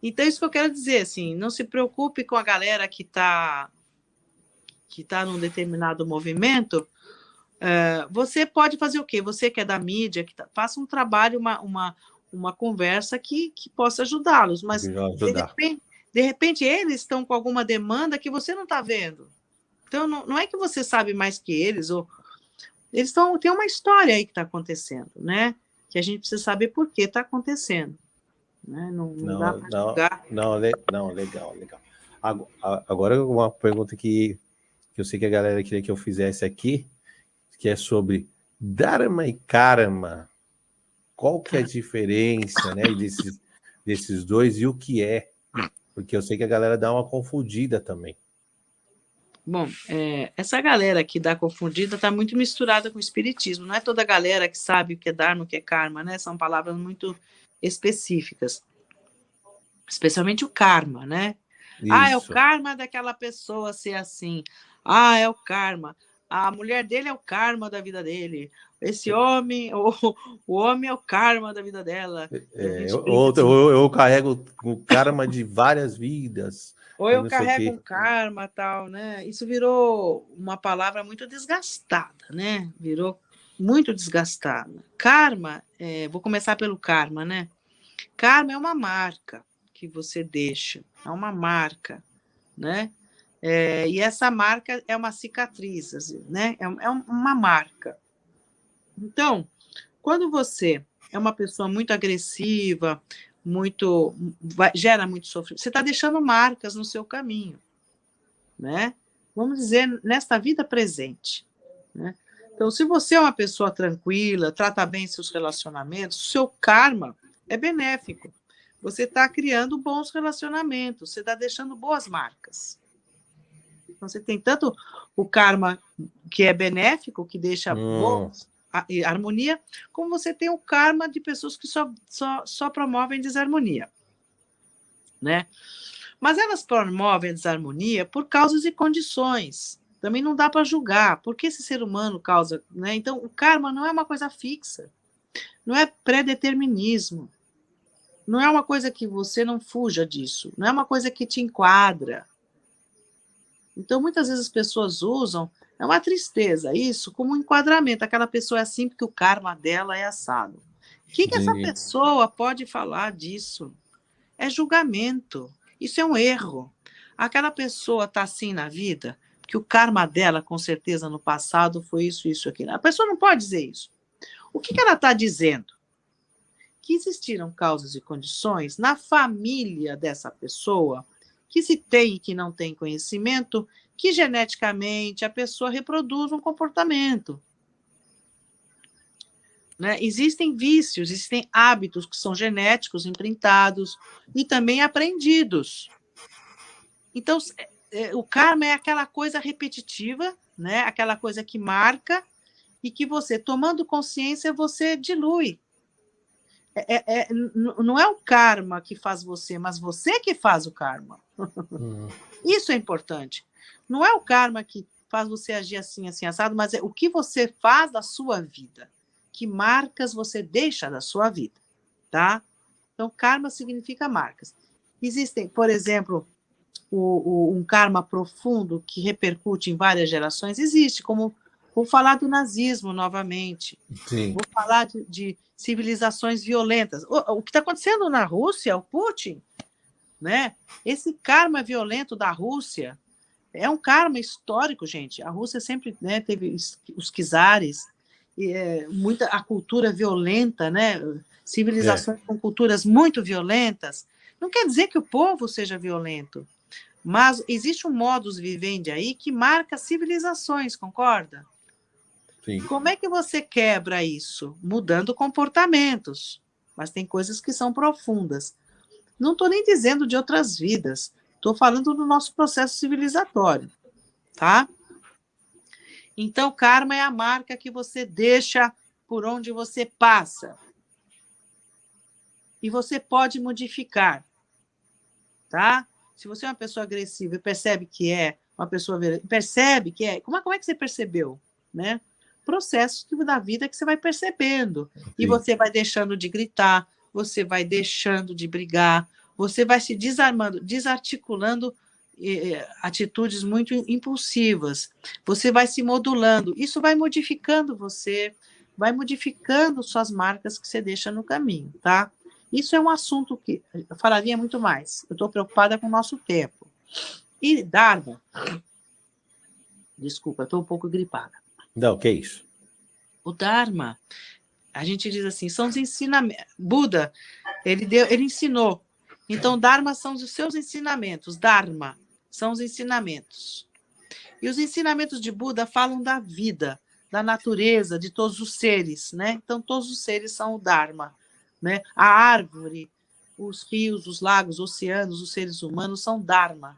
Então, isso que eu quero dizer, assim, não se preocupe com a galera que está num determinado movimento. Você pode fazer o quê? Você que é da mídia, faça um trabalho, uma conversa que possa ajudá-los, mas de repente eles estão com alguma demanda que você não está vendo. Então, não é que você sabe mais que eles, ou eles têm uma história aí que está acontecendo, né? Que a gente precisa saber por que está acontecendo. Né? Não dá para julgar. Não, legal. Agora, uma pergunta que eu sei que a galera queria que eu fizesse aqui, que é sobre Dharma e Karma. Qual que é a diferença, né, desses dois e o que é? Porque eu sei que a galera dá uma confundida também. Bom, essa galera que dá confundida está muito misturada com o espiritismo. Não é toda a galera que sabe o que é Dharma, o que é Karma, né? São palavras muito específicas. Especialmente o karma, né? Isso. É o karma daquela pessoa ser assim. É o karma. A mulher dele é o karma da vida dele. Esse homem, o homem é o karma da vida dela. Eu carrego o karma de várias vidas. Ou eu carrego um karma, tal, né? Isso virou uma palavra muito desgastada, né? Virou muito desgastada. Karma, vou começar pelo karma, né? Karma é uma marca que você deixa, é uma marca, né? E essa marca é uma cicatriz, assim, né? É uma marca. Então, quando você é uma pessoa muito agressiva, gera muito sofrimento, você está deixando marcas no seu caminho, né? Vamos dizer, nesta vida presente, né? Então, se você é uma pessoa tranquila, trata bem seus relacionamentos, seu karma é benéfico. Você está criando bons relacionamentos, você está deixando boas marcas. Então, você tem tanto o karma que é benéfico, que deixa harmonia, como você tem o karma de pessoas que só promovem desarmonia, né? Mas elas promovem a desarmonia por causas e condições. Também não dá para julgar. Por que esse ser humano causa, né? Então, o karma não é uma coisa fixa. Não é pré-determinismo. Não é uma coisa que você não fuja disso. Não é uma coisa que te enquadra. Então, muitas vezes as pessoas usam, é uma tristeza isso, como um enquadramento. Aquela pessoa é assim porque o karma dela é assado. O que essa pessoa pode falar disso? É julgamento. Isso é um erro. Aquela pessoa está assim na vida, que o karma dela, com certeza, no passado foi isso, aquilo. A pessoa não pode dizer isso. O que ela está dizendo? Que existiram causas e condições na família dessa pessoa, que se tem e que não tem conhecimento, que geneticamente a pessoa reproduz um comportamento. Né? Existem vícios, existem hábitos que são genéticos, imprintados e também aprendidos. Então, o karma é aquela coisa repetitiva, né? Aquela coisa que marca e que você, tomando consciência, você dilui. Não é o karma que faz você, mas você que faz o karma. Isso é importante. Não é o karma que faz você agir assim, assim, assado, mas é o que você faz da sua vida. Que marcas você deixa da sua vida, tá? Então, karma significa marcas. Existem, por exemplo, um karma profundo que repercute em várias gerações. Existe, como vou falar do nazismo novamente. Sim. Vou falar de civilizações violentas. O que está acontecendo na Rússia, o Putin, né? Esse karma violento da Rússia é um karma histórico, gente. A Rússia sempre, né, teve os czares, a cultura violenta, né? Civilizações com culturas muito violentas. Não quer dizer que o povo seja violento, mas existe um modus vivendi aí que marca civilizações, concorda? Sim. Como é que você quebra isso? Mudando comportamentos. Mas tem coisas que são profundas. Não estou nem dizendo de outras vidas. Estou falando do nosso processo civilizatório. Tá? Então, karma é a marca que você deixa por onde você passa. E você pode modificar. Tá? Se você é uma pessoa agressiva e percebe que é uma pessoa... Percebe que é... Como é que você percebeu? Né? Processos da vida que você vai percebendo. Sim. E você vai deixando de gritar, você vai deixando de brigar, você vai se desarmando, desarticulando atitudes muito impulsivas. Você vai se modulando. Isso vai modificando você, vai modificando suas marcas que você deixa no caminho, tá? Isso é um assunto que eu falaria muito mais. Eu estou preocupada com o nosso tempo. E Dharma... Desculpa, estou um pouco gripada. Não, que isso? O Dharma, a gente diz assim, são os ensinamentos. Buda, ele ensinou. Então, Dharma são os seus ensinamentos. Dharma são os ensinamentos. E os ensinamentos de Buda falam da vida, da natureza, de todos os seres, né? Então, todos os seres são o Dharma, né? A árvore, os rios, os lagos, os oceanos, os seres humanos são Dharma,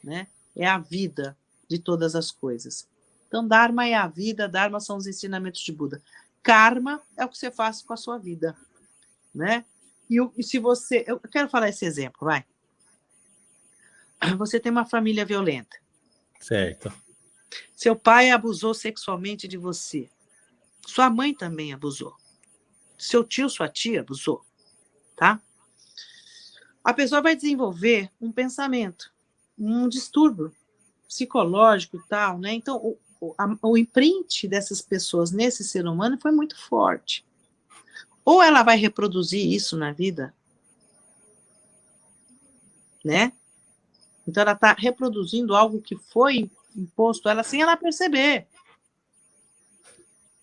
né? É a vida de todas as coisas. Então, Dharma é a vida, Dharma são os ensinamentos de Buda. Karma é o que você faz com a sua vida, né? E se você... Eu quero falar esse exemplo, vai. Você tem uma família violenta. Certo. Seu pai abusou sexualmente de você. Sua mãe também abusou. Seu tio, sua tia abusou, tá? A pessoa vai desenvolver um pensamento, um distúrbio psicológico e tal, né? Então, o imprint dessas pessoas nesse ser humano foi muito forte. Ou ela vai reproduzir isso na vida, né? Então, ela está reproduzindo algo que foi imposto a ela sem ela perceber.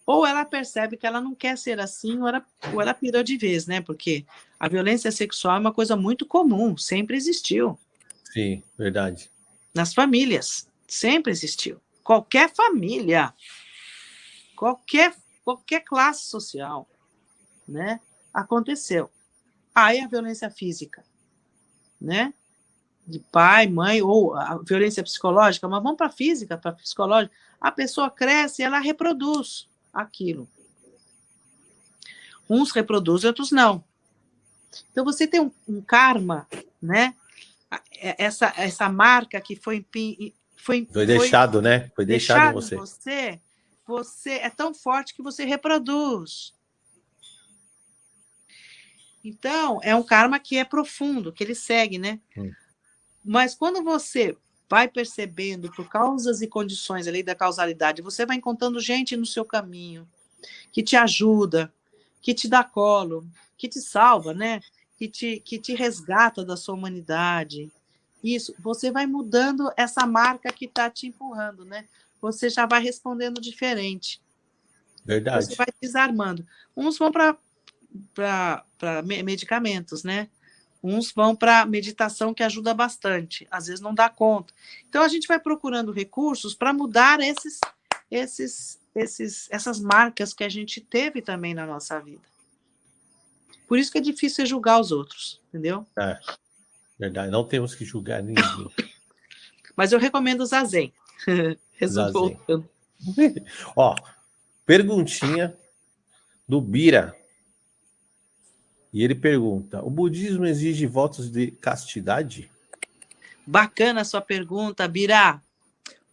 Ou ela percebe que ela não quer ser assim, ou ela pirou de vez, né? Porque a violência sexual é uma coisa muito comum, sempre existiu. Sim, verdade. Nas famílias, sempre existiu. Qualquer família, qualquer classe social, né? Aconteceu. Aí a violência física, né? De pai, mãe, ou a violência psicológica, mas vamos para a física, para a psicológica. A pessoa cresce e ela reproduz aquilo. Uns reproduzem, outros não. Então você tem um karma, né? Essa marca que foi deixado, né? Foi deixado em você. Você é tão forte que você reproduz. Então, é um karma que é profundo, que ele segue, né? Mas quando você vai percebendo por causas e condições, a lei da causalidade, você vai encontrando gente no seu caminho que te ajuda, que te dá colo, que te salva, né? Que te resgata da sua humanidade. Isso, você vai mudando essa marca que está te empurrando, né? Você já vai respondendo diferente. Verdade. Você vai desarmando. Uns vão para medicamentos, né? Uns vão para meditação, que ajuda bastante. Às vezes não dá conta. Então, a gente vai procurando recursos para mudar essas marcas que a gente teve também na nossa vida. Por isso que é difícil julgar os outros, entendeu? Verdade. Não temos que julgar ninguém. Mas eu recomendo o Zazen. Zazen. Ó, perguntinha do Bira. E ele pergunta: o budismo exige votos de castidade? Bacana a sua pergunta, Bira.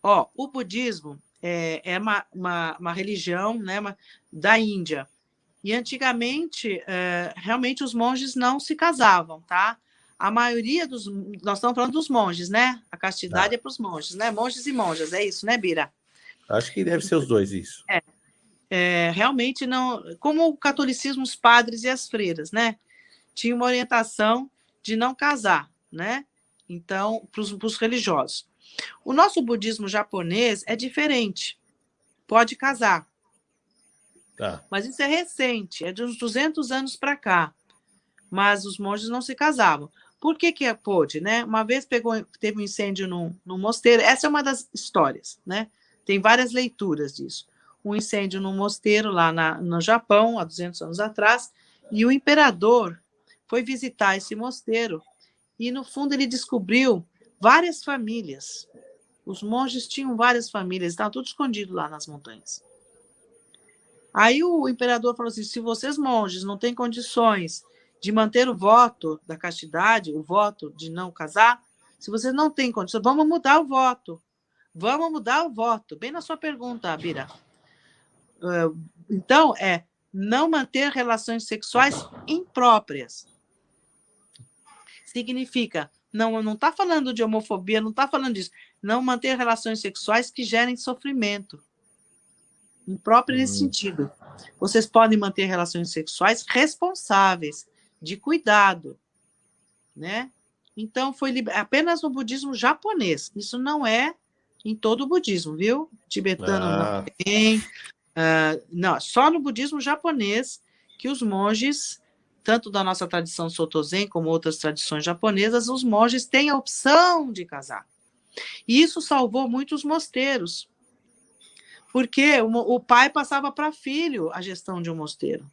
Ó, o budismo é uma religião, né, da Índia. E antigamente, realmente, os monges não se casavam, tá? A maioria dos... Nós estamos falando dos monges, né? A castidade é para os monges, né? Monges e monjas, é isso, né, Bira? Acho que deve ser os dois, isso. Realmente não... Como o catolicismo, os padres e as freiras, né? Tinha uma orientação de não casar, né? Então, para os religiosos. O nosso budismo japonês é diferente. Pode casar. Tá. Mas isso é recente, é de uns 200 anos para cá. Mas os monges não se casavam. Por que pôde, né? Uma vez teve um incêndio num mosteiro. Essa é uma das histórias, né? Tem várias leituras disso. Um incêndio num mosteiro lá no Japão, há 200 anos atrás, e o imperador foi visitar esse mosteiro e, no fundo, ele descobriu várias famílias. Os monges tinham várias famílias, estavam tudo escondido lá nas montanhas. Aí o imperador falou assim, se vocês, monges, não têm condições de manter o voto da castidade, o voto de não casar, se vocês não têm condições, vamos mudar o voto. Vamos mudar o voto. Bem na sua pergunta, Bira. Então, não manter relações sexuais impróprias. Significa, não está falando de homofobia, não está falando disso. Não manter relações sexuais que gerem sofrimento. Impróprio nesse sentido. Vocês podem manter relações sexuais responsáveis, de cuidado, né? Então, foi apenas no budismo japonês. Isso não é em todo o budismo, viu? Tibetano não tem. Não, só no budismo japonês que os monges, tanto da nossa tradição Soto Zen como outras tradições japonesas, os monges têm a opção de casar. E isso salvou muitos mosteiros, porque o pai passava para filho a gestão de um mosteiro.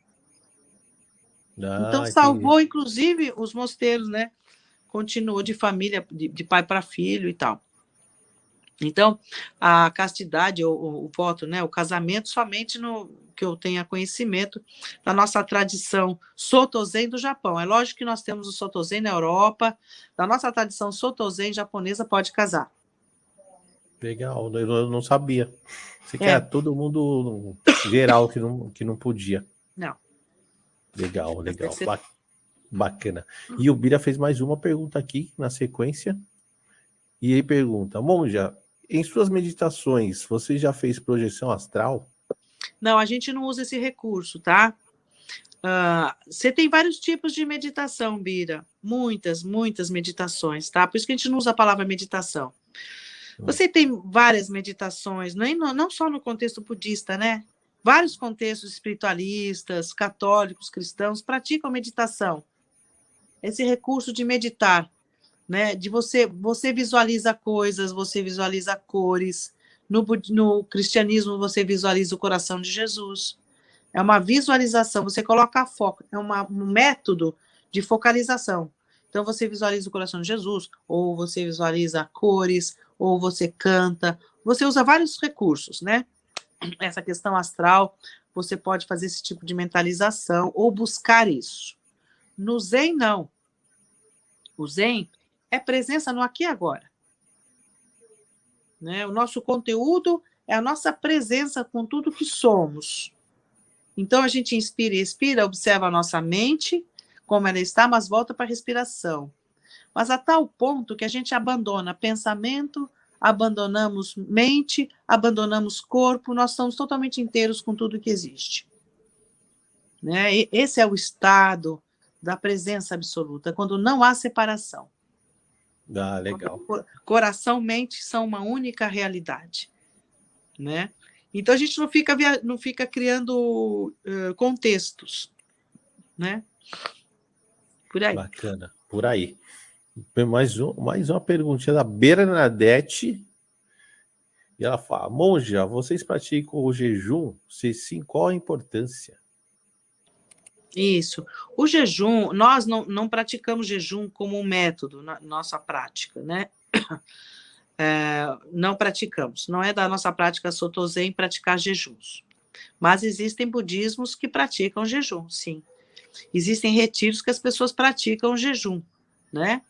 Então, salvou, entendi. Inclusive, os mosteiros, né? Continuou de família, de pai para filho e tal. Então, a castidade, o voto, né? O casamento, somente no que eu tenha conhecimento da nossa tradição Soto Zen do Japão. É lógico que nós temos o Soto Zen na Europa, da nossa tradição Soto Zen japonesa pode casar. Legal, eu não sabia. Você quer todo mundo geral que não podia. Não. Legal. Bacana. E o Bira fez mais uma pergunta aqui na sequência. E ele pergunta: monja, em suas meditações, você já fez projeção astral? Não, a gente não usa esse recurso, tá? Você tem vários tipos de meditação, Bira. Muitas meditações, tá? Por isso que a gente não usa a palavra meditação. Você tem várias meditações, não só no contexto budista, né? Vários contextos espiritualistas, católicos, cristãos praticam meditação. Esse recurso de meditar, né? De você visualiza coisas, você visualiza cores. No cristianismo, você visualiza o coração de Jesus. É uma visualização, você coloca foco, é um método de focalização. Então, você visualiza o coração de Jesus, ou você visualiza cores, ou você canta. Você usa vários recursos, né? Essa questão astral, você pode fazer esse tipo de mentalização, ou buscar isso. No Zen, não. O Zen é presença no aqui e agora. Né? O nosso conteúdo é a nossa presença com tudo que somos. Então, a gente inspira e expira, observa a nossa mente, como ela está, mas volta para a respiração. Mas a tal ponto que a gente abandona pensamento, abandonamos mente, abandonamos corpo, nós estamos totalmente inteiros com tudo que existe. Né? E esse é o estado da presença absoluta, quando não há separação. Legal. Coração e mente são uma única realidade. Né? Então, a gente não fica criando contextos. Né? Por aí. Bacana, por aí. Mais uma perguntinha da Bernadette. E ela fala: monja, vocês praticam o jejum? Se sim, qual a importância? Isso. O jejum, nós não praticamos jejum como um método na nossa prática, né? não praticamos. Não é da nossa prática Soto Zen praticar jejuns. Mas existem budismos que praticam jejum, sim. Existem retiros que as pessoas praticam jejum, né?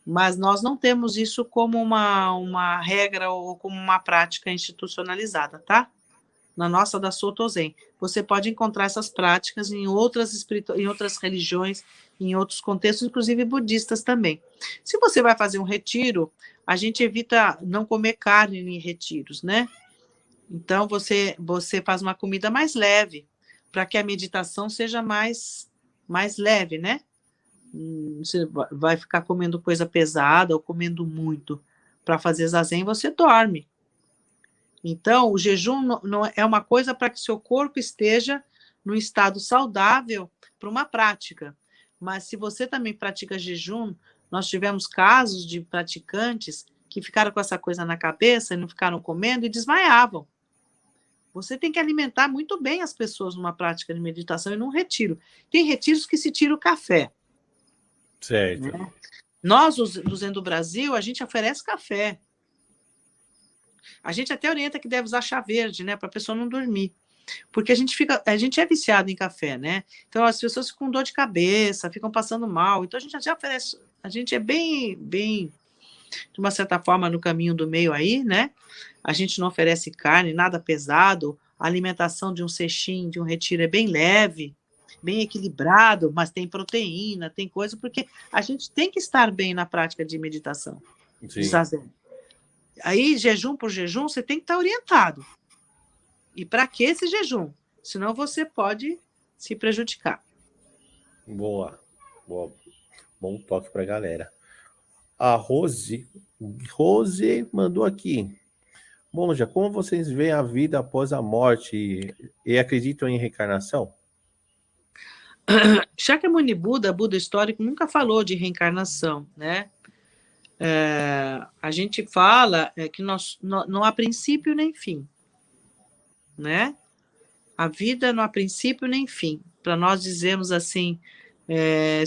Mas nós não temos isso como uma regra ou como uma prática institucionalizada, tá? Na nossa da Soto Zen. Você pode encontrar essas práticas em outras religiões, em outros contextos, inclusive budistas também. Se você vai fazer um retiro, a gente evita não comer carne em retiros, né? Então, você faz uma comida mais leve, para que a meditação seja mais leve, né? Você vai ficar comendo coisa pesada ou comendo muito para fazer zazen, você dorme. Então, o jejum não é uma coisa para que seu corpo esteja no estado saudável para uma prática. Mas se você também pratica jejum, nós tivemos casos de praticantes que ficaram com essa coisa na cabeça e não ficaram comendo e desmaiavam. Você tem que alimentar muito bem as pessoas numa prática de meditação e num retiro. Tem retiros que se tira o café. Certo. Né? Nós, do Zen do Brasil, a gente oferece café. A gente até orienta que deve usar chá verde, né, para a pessoa não dormir. Porque a gente é viciado em café, né? Então as pessoas ficam com dor de cabeça, ficam passando mal. Então a gente já oferece, a gente é bem, de uma certa forma, no caminho do meio aí, né? A gente não oferece carne, nada pesado. A alimentação de um sesshin, de um retiro é bem leve, bem equilibrado, mas tem proteína, tem coisa, porque a gente tem que estar bem na prática de meditação, de zazen. Aí, jejum por jejum, você tem que estar orientado. E para que esse jejum? Senão você pode se prejudicar. Boa. Bom toque para a galera. A Rose mandou aqui. Bom, já como vocês veem a vida após a morte e acreditam em reencarnação? Shakyamuni Buda, Buda histórico, nunca falou de reencarnação, né? A gente fala que não há princípio nem fim, né? A vida não há princípio nem fim. Para nós dizermos assim,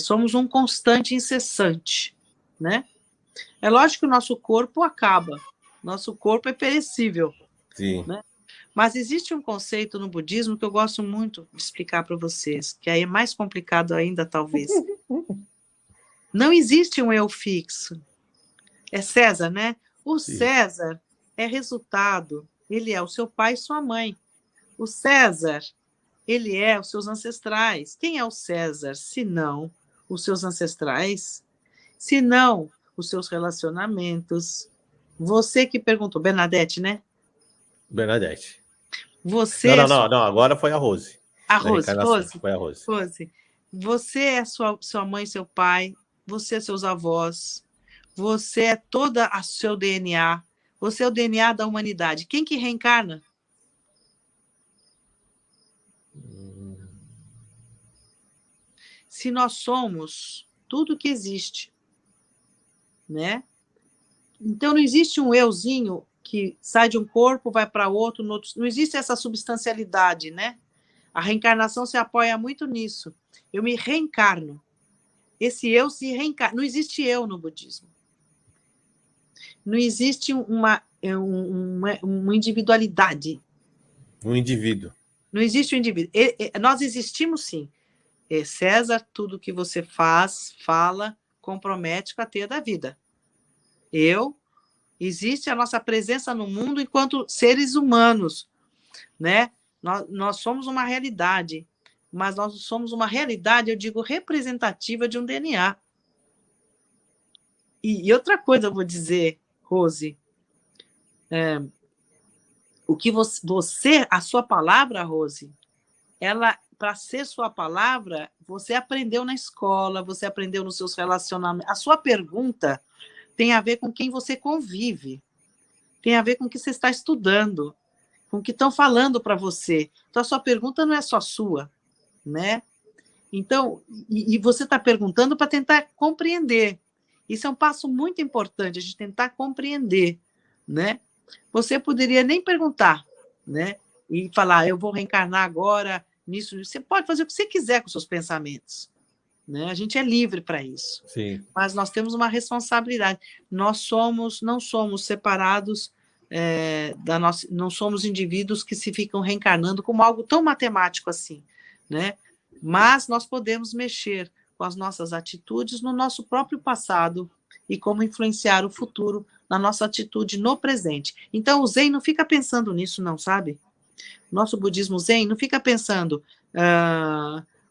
somos um constante incessante, né? É lógico que o nosso corpo acaba, nosso corpo é perecível. Sim. Né? Mas existe um conceito no budismo que eu gosto muito de explicar para vocês, que aí é mais complicado ainda, talvez. Não existe um eu fixo. É César, né? O Sim. César é resultado, ele é o seu pai e sua mãe. O César, ele é os seus ancestrais. Quem é o César, se não os seus ancestrais? Se não os seus relacionamentos? Você que perguntou, Bernadette, né? Bernadette. Você Não, agora foi a Rose. A Rose. Foi a Rose. Você é sua mãe e seu pai, você é seus avós, você é toda o seu DNA, você é o DNA da humanidade. Quem que reencarna? Se nós somos tudo que existe, né? Então não existe um euzinho que sai de um corpo, vai para outro, no outro, não existe essa substancialidade, né? A reencarnação se apoia muito nisso. Eu me reencarno. Esse eu se reencarna. Não existe eu no budismo. Não existe uma individualidade. Um indivíduo. Não existe um indivíduo. Nós existimos, sim. César, tudo que você faz, fala, compromete com a teia da vida. Existe a nossa presença no mundo enquanto seres humanos, né? Nós somos uma realidade, mas nós somos uma realidade, eu digo, representativa de um DNA. E outra coisa eu vou dizer, Rose, o que a sua palavra, Rose, ela, para ser sua palavra, você aprendeu na escola, você aprendeu nos seus relacionamentos. A sua pergunta tem a ver com quem você convive, tem a ver com o que você está estudando, com o que estão falando para você. Então, a sua pergunta não é só sua, né? Então, e você está perguntando para tentar compreender. Isso é um passo muito importante, a gente tentar compreender, né? Você poderia nem perguntar, né? E falar, eu vou reencarnar agora nisso. Você pode fazer o que você quiser com seus pensamentos, né? A gente é livre para isso. Sim. Mas nós temos uma responsabilidade. Nós não somos separados não somos indivíduos que se ficam reencarnando como algo tão matemático assim, né? Mas nós podemos mexer com as nossas atitudes no nosso próprio passado e como influenciar o futuro na nossa atitude no presente. Então, o Zen não fica pensando nisso, não, sabe? Nosso budismo Zen não fica pensando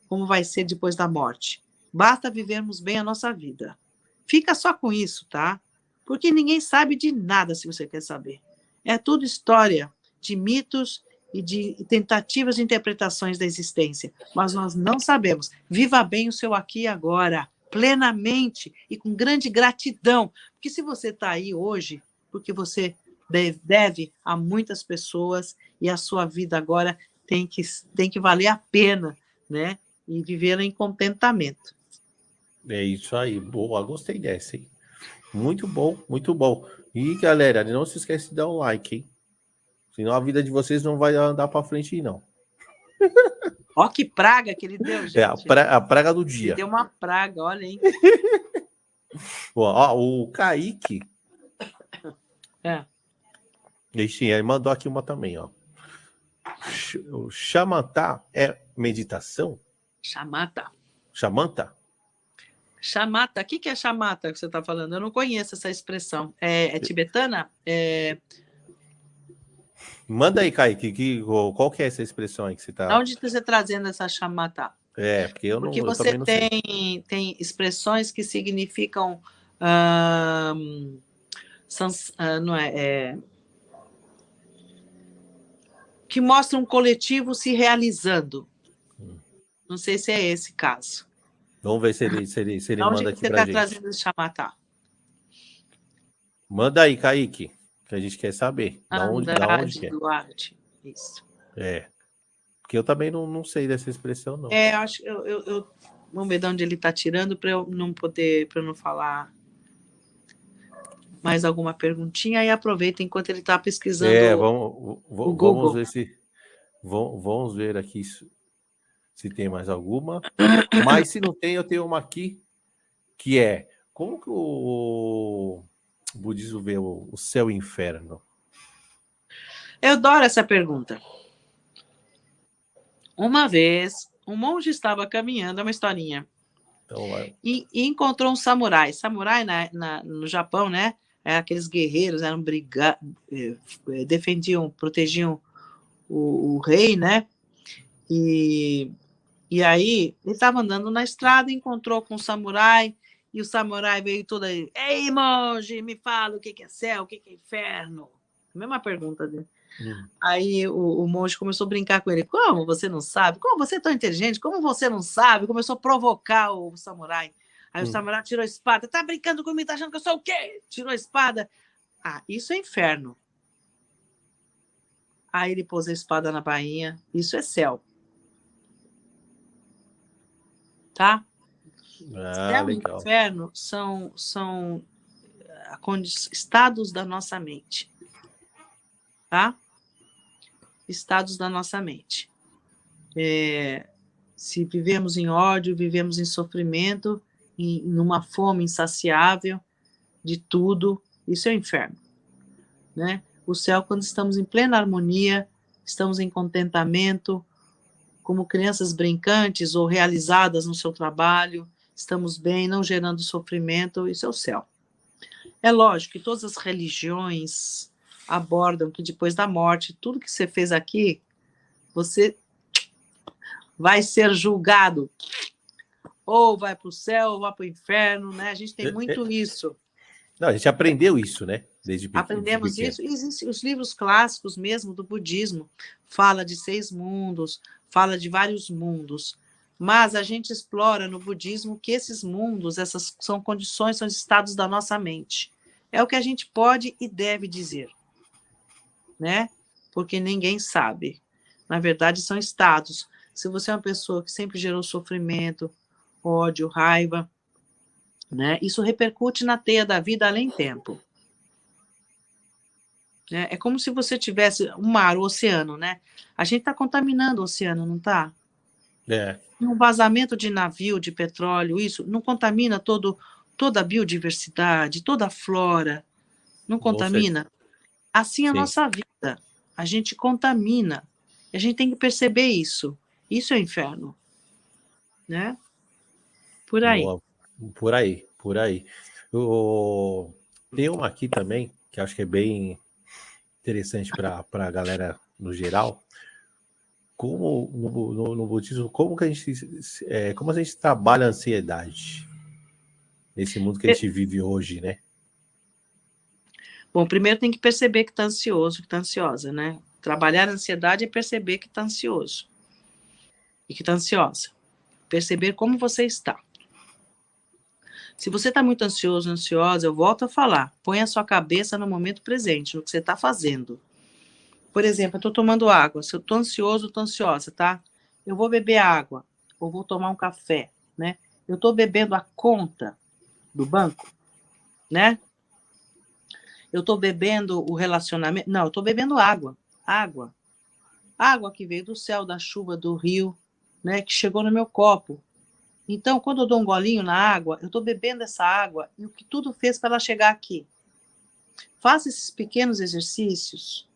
como vai ser depois da morte. Basta vivermos bem a nossa vida. Fica só com isso, tá? Porque ninguém sabe de nada, se você quer saber. É tudo história de mitos e de tentativas de interpretações da existência. Mas nós não sabemos. Viva bem o seu aqui e agora, plenamente e com grande gratidão. Porque se você está aí hoje, porque você deve a muitas pessoas e a sua vida agora tem que valer a pena, né? E vivê-la em contentamento. É isso aí. Boa, gostei dessa, hein? Muito bom, muito bom. E, galera, não se esquece de dar um like, hein? Senão a vida de vocês não vai andar para frente, não. Ó que praga que ele deu, gente. É a praga do dia. Ele deu uma praga, olha, hein? Ó, o Kaique... Ele mandou aqui uma também, ó. O Shamatha é meditação? Shamatha. Shamatha? Shamatha. O que é shamatha que você está falando? Eu não conheço essa expressão. É tibetana? Manda aí, Kaique, qual que é essa expressão aí que você está... De onde você está trazendo essa shamatha? Porque eu você também não sei. Tem expressões que significam... que mostram um coletivo se realizando. Não sei se é esse caso. Vamos ver se ele manda aqui pra gente. Onde você está trazendo esse shamatha? Manda aí, Kaique, que a gente quer saber. Da onde que é? Duarte. Isso. Porque eu também não sei dessa expressão, não. Vamos ver de onde ele está tirando para eu não falar mais alguma perguntinha e aproveita enquanto ele está pesquisando o Google. Vamos ver se... Vamos ver aqui se tem mais alguma. Mas se não tem, eu tenho uma aqui, que é... Como que o budismo vê o céu e o inferno? Eu adoro essa pergunta. Uma vez, um monge estava caminhando, é uma historinha, e encontrou um samurai. Samurai, no Japão, né? Aqueles guerreiros, eram defendiam, protegiam o rei, né? E aí, ele estava andando na estrada, encontrou com um samurai, e o samurai veio todo aí, ei, monge, me fala o que é céu, o que é inferno. Mesma pergunta dele. Aí o monge começou a brincar com ele. Como você não sabe? Como você é tão inteligente? Como você não sabe? Começou a provocar o samurai. Aí o samurai tirou a espada. Tá brincando comigo? Tá achando que eu sou o quê? Tirou a espada. Isso é inferno. Aí ele pôs a espada na bainha. Isso é céu. Tá? Céu e inferno são estados da nossa mente. Tá? Estados da nossa mente. Se vivemos em ódio, vivemos em sofrimento, numa fome insaciável de tudo, isso é o inferno, né? O céu, quando estamos em plena harmonia, estamos em contentamento, como crianças brincantes ou realizadas no seu trabalho, estamos bem, não gerando sofrimento, isso é o céu. É lógico que todas as religiões abordam que depois da morte, tudo que você fez aqui, você vai ser julgado. Ou vai para o céu, ou vai para o inferno, né? A gente tem muito isso. Não, a gente aprendeu isso, né? Aprendemos isso. Existem os livros clássicos mesmo do budismo. Fala de 6 mundos, fala de vários mundos. Mas a gente explora no budismo que esses mundos, essas são condições, são estados da nossa mente. É o que a gente pode e deve dizer, né? Porque ninguém sabe. Na verdade, são estados. Se você é uma pessoa que sempre gerou sofrimento, ódio, raiva, né? Isso repercute na teia da vida além tempo. É como se você tivesse um mar, o oceano, né? A gente está contaminando o oceano, não está? Um vazamento de navio, de petróleo, isso não contamina toda a biodiversidade, toda a flora, não Você, contamina? Assim é a sim. nossa vida, a gente contamina, a gente tem que perceber isso. Isso é inferno, né? Por aí. Boa. Por aí, por aí. Tem uma aqui também, que acho que é bem interessante para a galera no geral. Como no budismo, como que a gente, como a gente trabalha a ansiedade nesse mundo que a gente vive hoje, né? Bom, primeiro tem que perceber que está ansioso, que está ansiosa, né? Trabalhar a ansiedade é perceber que está ansioso e que está ansiosa. Perceber como você está. Se você está muito ansioso, ansiosa, eu volto a falar, põe a sua cabeça no momento presente, no que você está fazendo. Por exemplo, eu estou tomando água. Se eu estou ansioso, estou ansiosa, tá? Eu vou beber água ou vou tomar um café, né? Eu estou bebendo a conta do banco, né? Eu estou bebendo o relacionamento. Não, eu estou bebendo água. Água. Água que veio do céu, da chuva, do rio, né? Que chegou no meu copo. Então, quando eu dou um golinho na água, eu estou bebendo essa água e o que tudo fez para ela chegar aqui. Faça esses pequenos exercícios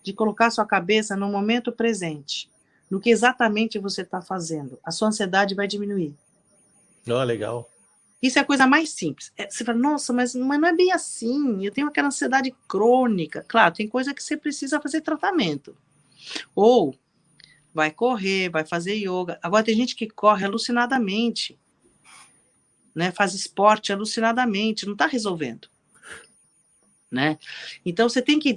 de colocar sua cabeça no momento presente, no que exatamente você está fazendo. A sua ansiedade vai diminuir. Oh, legal. Isso é a coisa mais simples. Você fala, nossa, mas não é bem assim. Eu tenho aquela ansiedade crônica. Claro, tem coisa que você precisa fazer tratamento. Ou vai correr, vai fazer yoga. Agora, tem gente que corre alucinadamente, né? Faz esporte alucinadamente, não está resolvendo. Né? Então, você tem que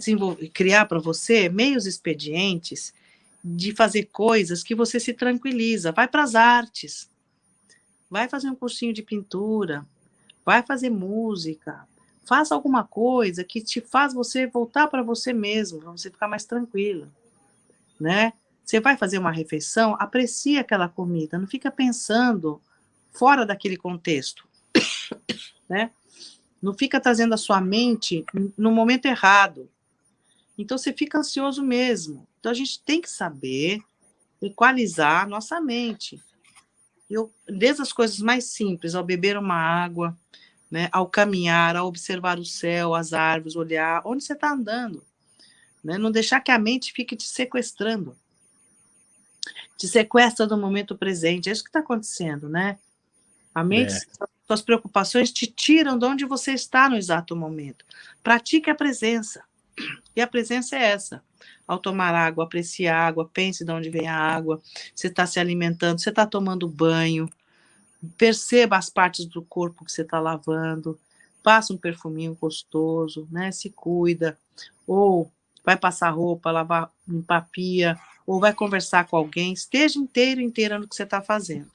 criar para você meios expedientes de fazer coisas que você se tranquiliza. Vai para as artes, vai fazer um cursinho de pintura, vai fazer música, faça alguma coisa que te faz você voltar para você mesmo, para você ficar mais tranquilo, né? Você vai fazer uma refeição, aprecie aquela comida, não fica pensando fora daquele contexto, né? Não fica trazendo a sua mente no momento errado. Então, você fica ansioso mesmo. Então, a gente tem que saber equalizar a nossa mente. Desde as coisas mais simples, ao beber uma água, né, ao caminhar, ao observar o céu, as árvores, olhar onde você está andando. Né? Não deixar que a mente fique te sequestrando. Te sequestra do momento presente. É isso que está acontecendo, né? A mente, suas preocupações te tiram de onde você está no exato momento. Pratique a presença. E a presença é essa. Ao tomar água, aprecie a água, pense de onde vem a água, você está se alimentando, você está tomando banho, perceba as partes do corpo que você está lavando, passa um perfuminho gostoso, né? Se cuida, ou vai passar roupa, lavar, limpar a pia, ou vai conversar com alguém, esteja inteira no que você está fazendo.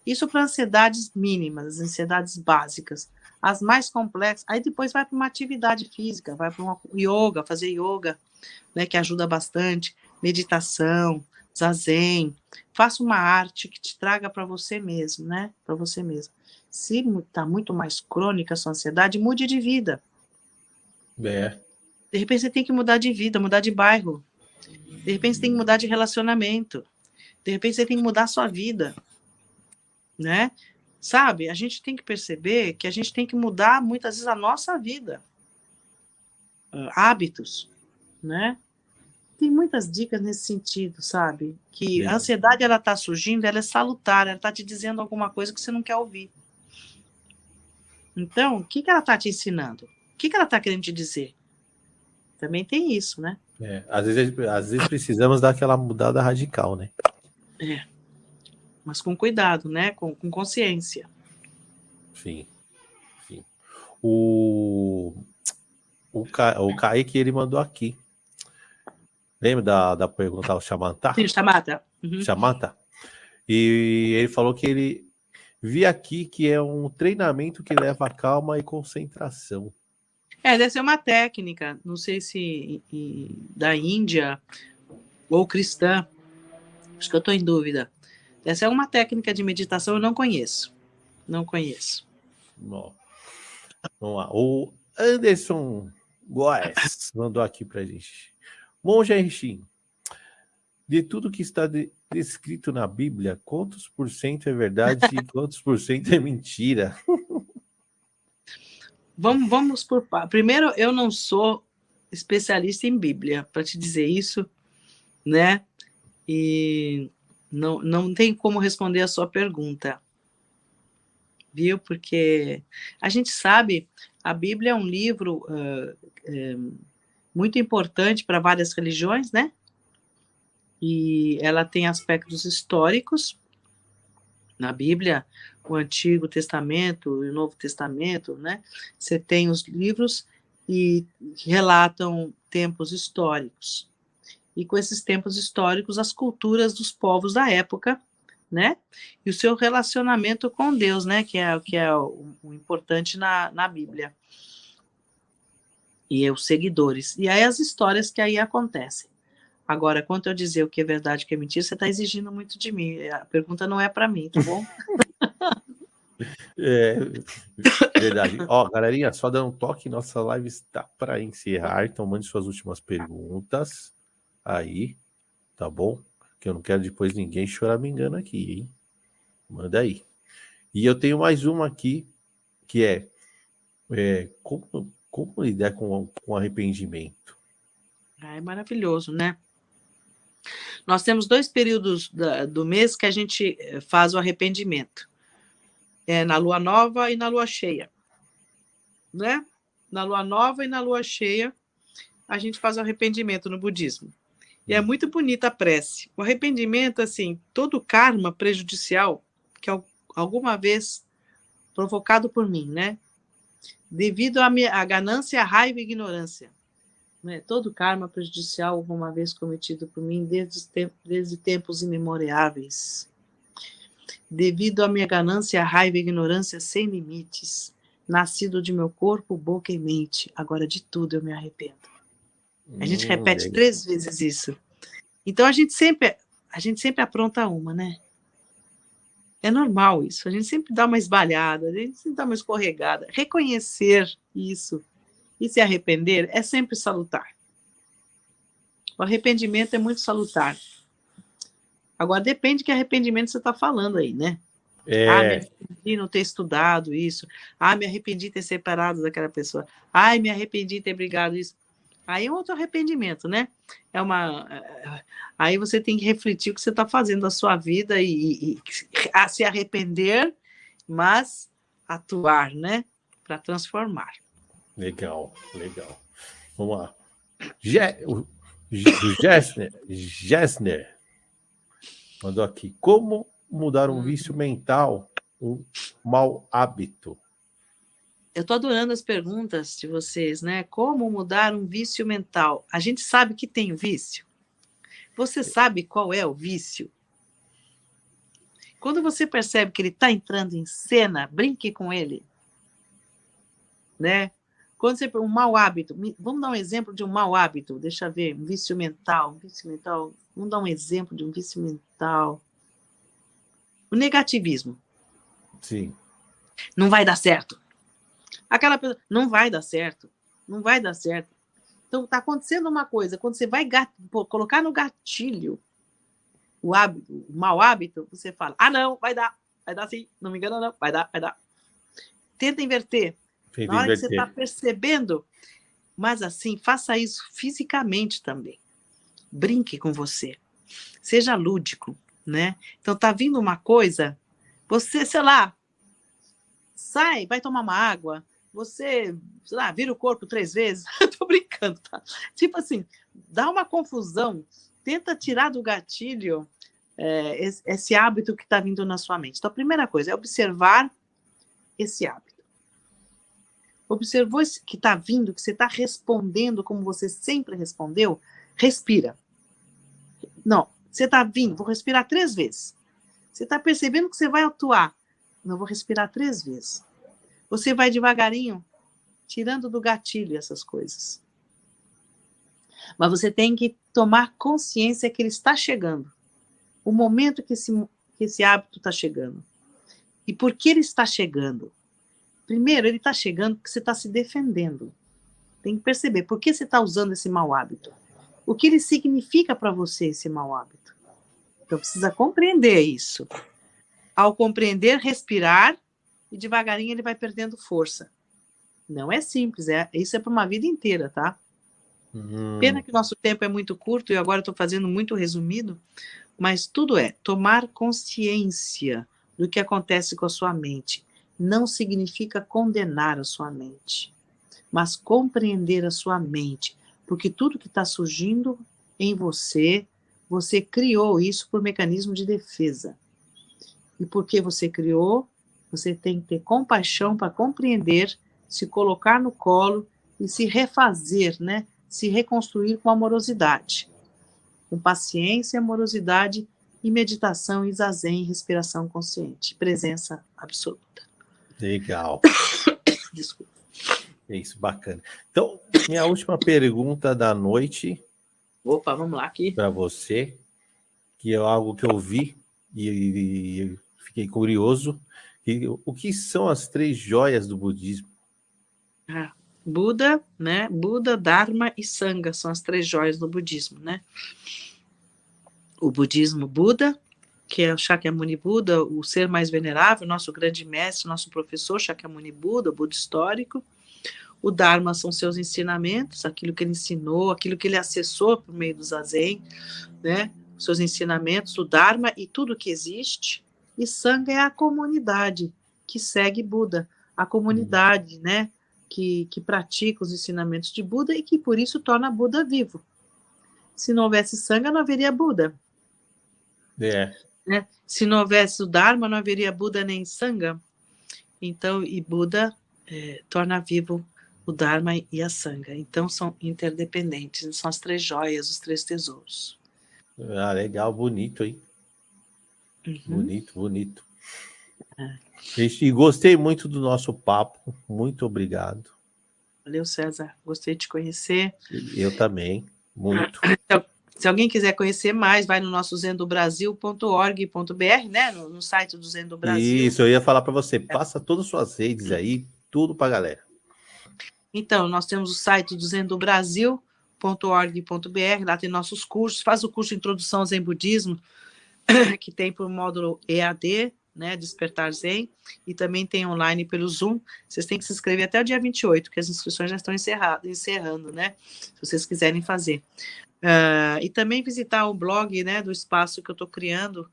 Isso para ansiedades mínimas, as ansiedades básicas. As mais complexas, aí depois vai para uma atividade física, vai para uma yoga, fazer yoga, né, que ajuda bastante, meditação, zazen, faça uma arte que te traga para você mesmo, né, para você mesmo. Se está muito mais crônica a sua ansiedade, mude de vida. De repente você tem que mudar de vida, mudar de bairro. De repente você tem que mudar de relacionamento. De repente você tem que mudar a sua vida, né? Sabe, a gente tem que perceber que a gente tem que mudar muitas vezes a nossa vida, hábitos, né? Tem muitas dicas nesse sentido, sabe? Que a ansiedade, ela tá surgindo, ela é salutar, ela tá te dizendo alguma coisa que você não quer ouvir. Então, o que ela tá te ensinando? O que ela tá querendo te dizer? Também tem isso, né? Às vezes precisamos dar aquela mudada radical, né? Mas com cuidado, né? Com consciência. Sim. O Kaique, ele mandou aqui. Lembra da pergunta ao Shamanta? Sim, Shamanta. Shamanta? E ele falou que ele vi aqui que é um treinamento que leva a calma e concentração. Deve ser uma técnica, não sei se da Índia ou cristã, acho que eu estou em dúvida. Essa é uma técnica de meditação, eu não conheço. Não conheço. Bom, vamos lá. O Anderson Góes mandou aqui pra gente. Monge Rishin, de tudo que está descrito na Bíblia, quantos por cento é verdade e quantos por cento é mentira? Vamos por... Primeiro, eu não sou especialista em Bíblia, para te dizer isso, né? E não tem como responder a sua pergunta, viu? Porque a gente sabe, a Bíblia é um livro muito importante para várias religiões, né? E ela tem aspectos históricos na Bíblia, o Antigo Testamento e o Novo Testamento, né? Você tem os livros que relatam tempos históricos. E com esses tempos históricos, as culturas dos povos da época, né? E o seu relacionamento com Deus, né? Que é o importante na Bíblia. E os seguidores. E aí as histórias que aí acontecem. Agora, quanto eu dizer o que é verdade e o que é mentira, você está exigindo muito de mim. A pergunta não é para mim, tá bom? É verdade. Ó, galerinha, só dando um toque, nossa live está para encerrar, então mande suas últimas perguntas aí, tá bom? Que eu não quero depois ninguém chorar me engano aqui, hein? Manda aí. E eu tenho mais uma aqui, que é como lidar com arrependimento? É maravilhoso, né? Nós temos 2 períodos do mês que a gente faz o arrependimento. Na lua nova e na lua cheia, né? Na lua nova e na lua cheia, a gente faz o arrependimento no budismo. E é muito bonita a prece. O arrependimento, assim, todo karma prejudicial que alguma vez provocado por mim, né? Devido à ganância, à raiva e ignorância. Né? Todo karma prejudicial alguma vez cometido por mim desde tempos imemoriáveis. Devido à minha ganância, à raiva e ignorância sem limites, nascido de meu corpo, boca e mente, agora de tudo eu me arrependo. A gente repete 3 vezes isso. Então a gente sempre apronta uma, né? É normal isso. A gente sempre dá uma esbalhada, a gente sempre dá uma escorregada. Reconhecer isso e se arrepender é sempre salutar. O arrependimento é muito salutar. Agora, depende de que arrependimento você está falando aí, né? Me arrependi de não ter estudado isso. Me arrependi de ter separado daquela pessoa. Me arrependi de ter brigado isso. Aí é um outro arrependimento, né? Aí você tem que refletir o que você está fazendo da sua vida e se arrepender, mas atuar, né? Para transformar. Legal. Vamos lá. Gessner mandou aqui. Como mudar um vício mental, um mau hábito? Eu estou adorando as perguntas de vocês, né? Como mudar um vício mental? A gente sabe que tem vício. Você sabe qual é o vício? Quando você percebe que ele está entrando em cena, brinque com ele. Né? Quando você um mau hábito, vamos dar um exemplo de um mau hábito, deixa eu ver, um vício mental, vamos dar um exemplo de um vício mental. O negativismo. Sim. Não vai dar certo. Aquela pessoa, não vai dar certo. Então, está acontecendo uma coisa, quando você vai colocar no gatilho o mau hábito, você fala, não, vai dar sim, não me engana não, vai dar. Tenta inverter. Na hora que você está percebendo, mas assim, faça isso fisicamente também. Brinque com você. Seja lúdico, né? Então, tá vindo uma coisa, você, sei lá, sai, vai tomar uma água, você, sei lá, vira o corpo 3 vezes. Tô brincando, tá? Tipo assim, dá uma confusão, tenta tirar do gatilho esse hábito que está vindo na sua mente. Então, a primeira coisa é observar esse hábito. Observou que está vindo, que você está respondendo como você sempre respondeu, respira. Não, você está vindo, vou respirar 3 vezes. Você está percebendo que você vai atuar. Não, vou respirar 3 vezes. Você vai devagarinho, tirando do gatilho essas coisas. Mas você tem que tomar consciência que ele está chegando. O momento que esse hábito está chegando. E por que ele está chegando? Primeiro, ele está chegando porque você está se defendendo. Tem que perceber por que você está usando esse mau hábito. O que ele significa para você, esse mau hábito. Então, precisa compreender isso. Ao compreender, respirar, e devagarinho ele vai perdendo força. Não é simples, isso é para uma vida inteira, tá? Pena que o nosso tempo é muito curto, e agora estou fazendo muito resumido, mas tudo é tomar consciência do que acontece com a sua mente. Não significa condenar a sua mente, mas compreender a sua mente, porque tudo que está surgindo em você, você criou isso por mecanismo de defesa. E porque você criou, você tem que ter compaixão para compreender, se colocar no colo e se refazer, né? Se reconstruir com amorosidade. Com paciência, amorosidade e meditação e zazen, respiração consciente. Presença absoluta. Legal. Desculpa. É isso, bacana. Então, minha última pergunta da noite. Opa, vamos lá aqui. Para você, que é algo que eu vi e fiquei curioso. O que são as 3 joias do budismo? Buda, né? Buda, Dharma e Sangha são as 3 joias do budismo, né? O budismo Buda, que é o Shakyamuni Buda, o ser mais venerável, nosso grande mestre, nosso professor Shakyamuni Buda, o Buda histórico. O Dharma são seus ensinamentos, aquilo que ele ensinou, aquilo que ele acessou por meio do Zazen, né? Seus ensinamentos, o Dharma e tudo que existe. E Sangha é a comunidade que segue Buda, a comunidade, né? Que pratica os ensinamentos de Buda e que por isso torna Buda vivo. Se não houvesse Sangha, não haveria Buda. Né? Se não houvesse o Dharma, não haveria Buda nem Sangha. Então, e Buda torna vivo o Dharma e a Sangha. Então, são interdependentes. São as 3 joias, os 3 tesouros. Legal, bonito, hein? Bonito, bonito. É. E gostei muito do nosso papo. Muito obrigado. Valeu, César. Gostei de te conhecer. Eu também, muito. Se alguém quiser conhecer mais, vai no nosso zendobrasil.org.br, né? No site do Zen do Brasil. Isso, eu ia falar para você. Passa todas as suas redes aí, tudo para a galera. Então, nós temos o site do zendobrasil.org.br, lá tem nossos cursos. Faz o curso de Introdução ao Zen Budismo, que tem por módulo EAD, né, Despertar Zen, e também tem online pelo Zoom. Vocês têm que se inscrever até o dia 28, que as inscrições já estão encerrando, né? Se vocês quiserem fazer. E também visitar o blog, né, do espaço que eu estou criando,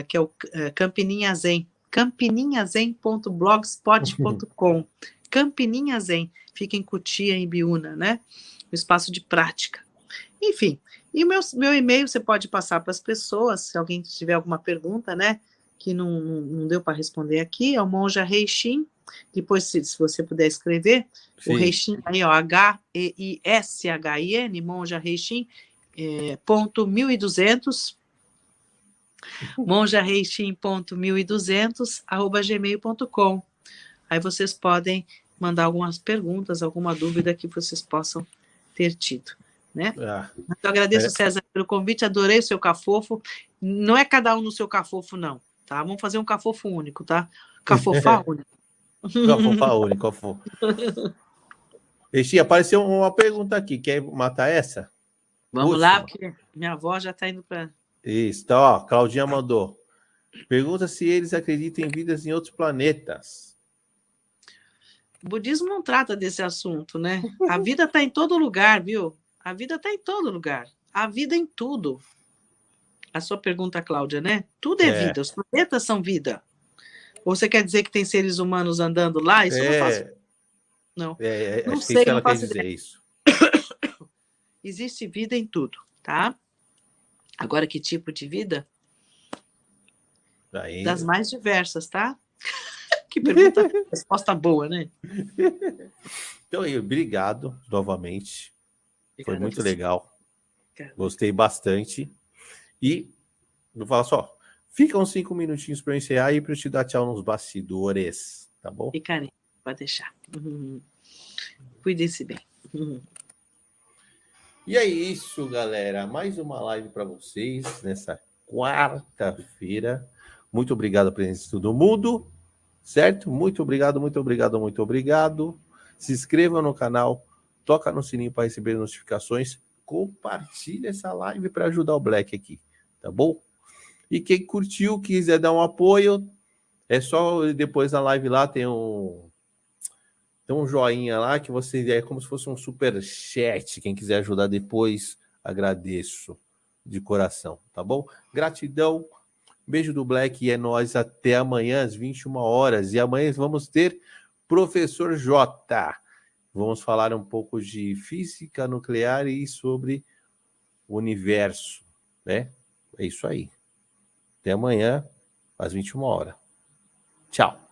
que é o Campininha Zen, campininhazen.blogspot.com. Campininha Zen, fica em Cotia, em Biúna, né? Um espaço de prática. Enfim, e o meu e-mail você pode passar para as pessoas, se alguém tiver alguma pergunta, né, que não deu para responder aqui, é o Monja Reishin. Depois, se você puder escrever, sim, o Reishin aí, ó, H-E-I-S-H-I-N, Monja Reishin, ponto 1200, monjareishin.1200, Aí vocês podem mandar algumas perguntas, alguma dúvida que vocês possam ter tido, né? Eu agradeço, César, pelo convite, adorei o seu cafofo. Não é cada um no seu cafofo, não, tá? Vamos fazer um cafofo único, tá? Cafofá único. Cafofá único, cafofo. Ixi, apareceu uma pergunta aqui, quer matar essa? Vamos lá, porque minha avó já está indo para... Isso, tá, ó, Claudinha mandou. Pergunta se eles acreditam em vidas em outros planetas. O budismo não trata desse assunto, né? A vida está em todo lugar, viu? A vida está em todo lugar. A vida em tudo. A sua pergunta, Cláudia, né? Tudo é vida, os planetas são vida. Ou você quer dizer que tem seres humanos andando lá? Isso eu não faço. Não. Não sei, que ela quer dizer isso. Existe vida em tudo, tá? Agora, que tipo de vida? Das mais diversas, tá? Que pergunta, resposta boa, né? Então, obrigado novamente. Foi muito legal. Gostei bastante. E vou falar só, fica uns 5 minutinhos para eu encerrar e para eu te dar tchau nos bastidores, tá bom? Ficarei, pode deixar. Cuide-se bem. E é isso, galera. Mais uma live para vocês nessa quarta-feira. Muito obrigado pela presença de todo mundo. Certo? Muito obrigado, muito obrigado, muito obrigado. Se inscreva no canal, toca no sininho para receber notificações, compartilha essa live para ajudar o Black aqui, tá bom? E quem curtiu, quiser dar um apoio, é só depois na live lá, tem um joinha lá que você é como se fosse um super chat. Quem quiser ajudar depois, agradeço de coração, tá bom? Gratidão. Beijo do Black e é nóis. Até amanhã às 21 horas. E amanhã vamos ter Professor J. Vamos falar um pouco de física nuclear e sobre o universo, né? É isso aí. Até amanhã às 21 horas. Tchau.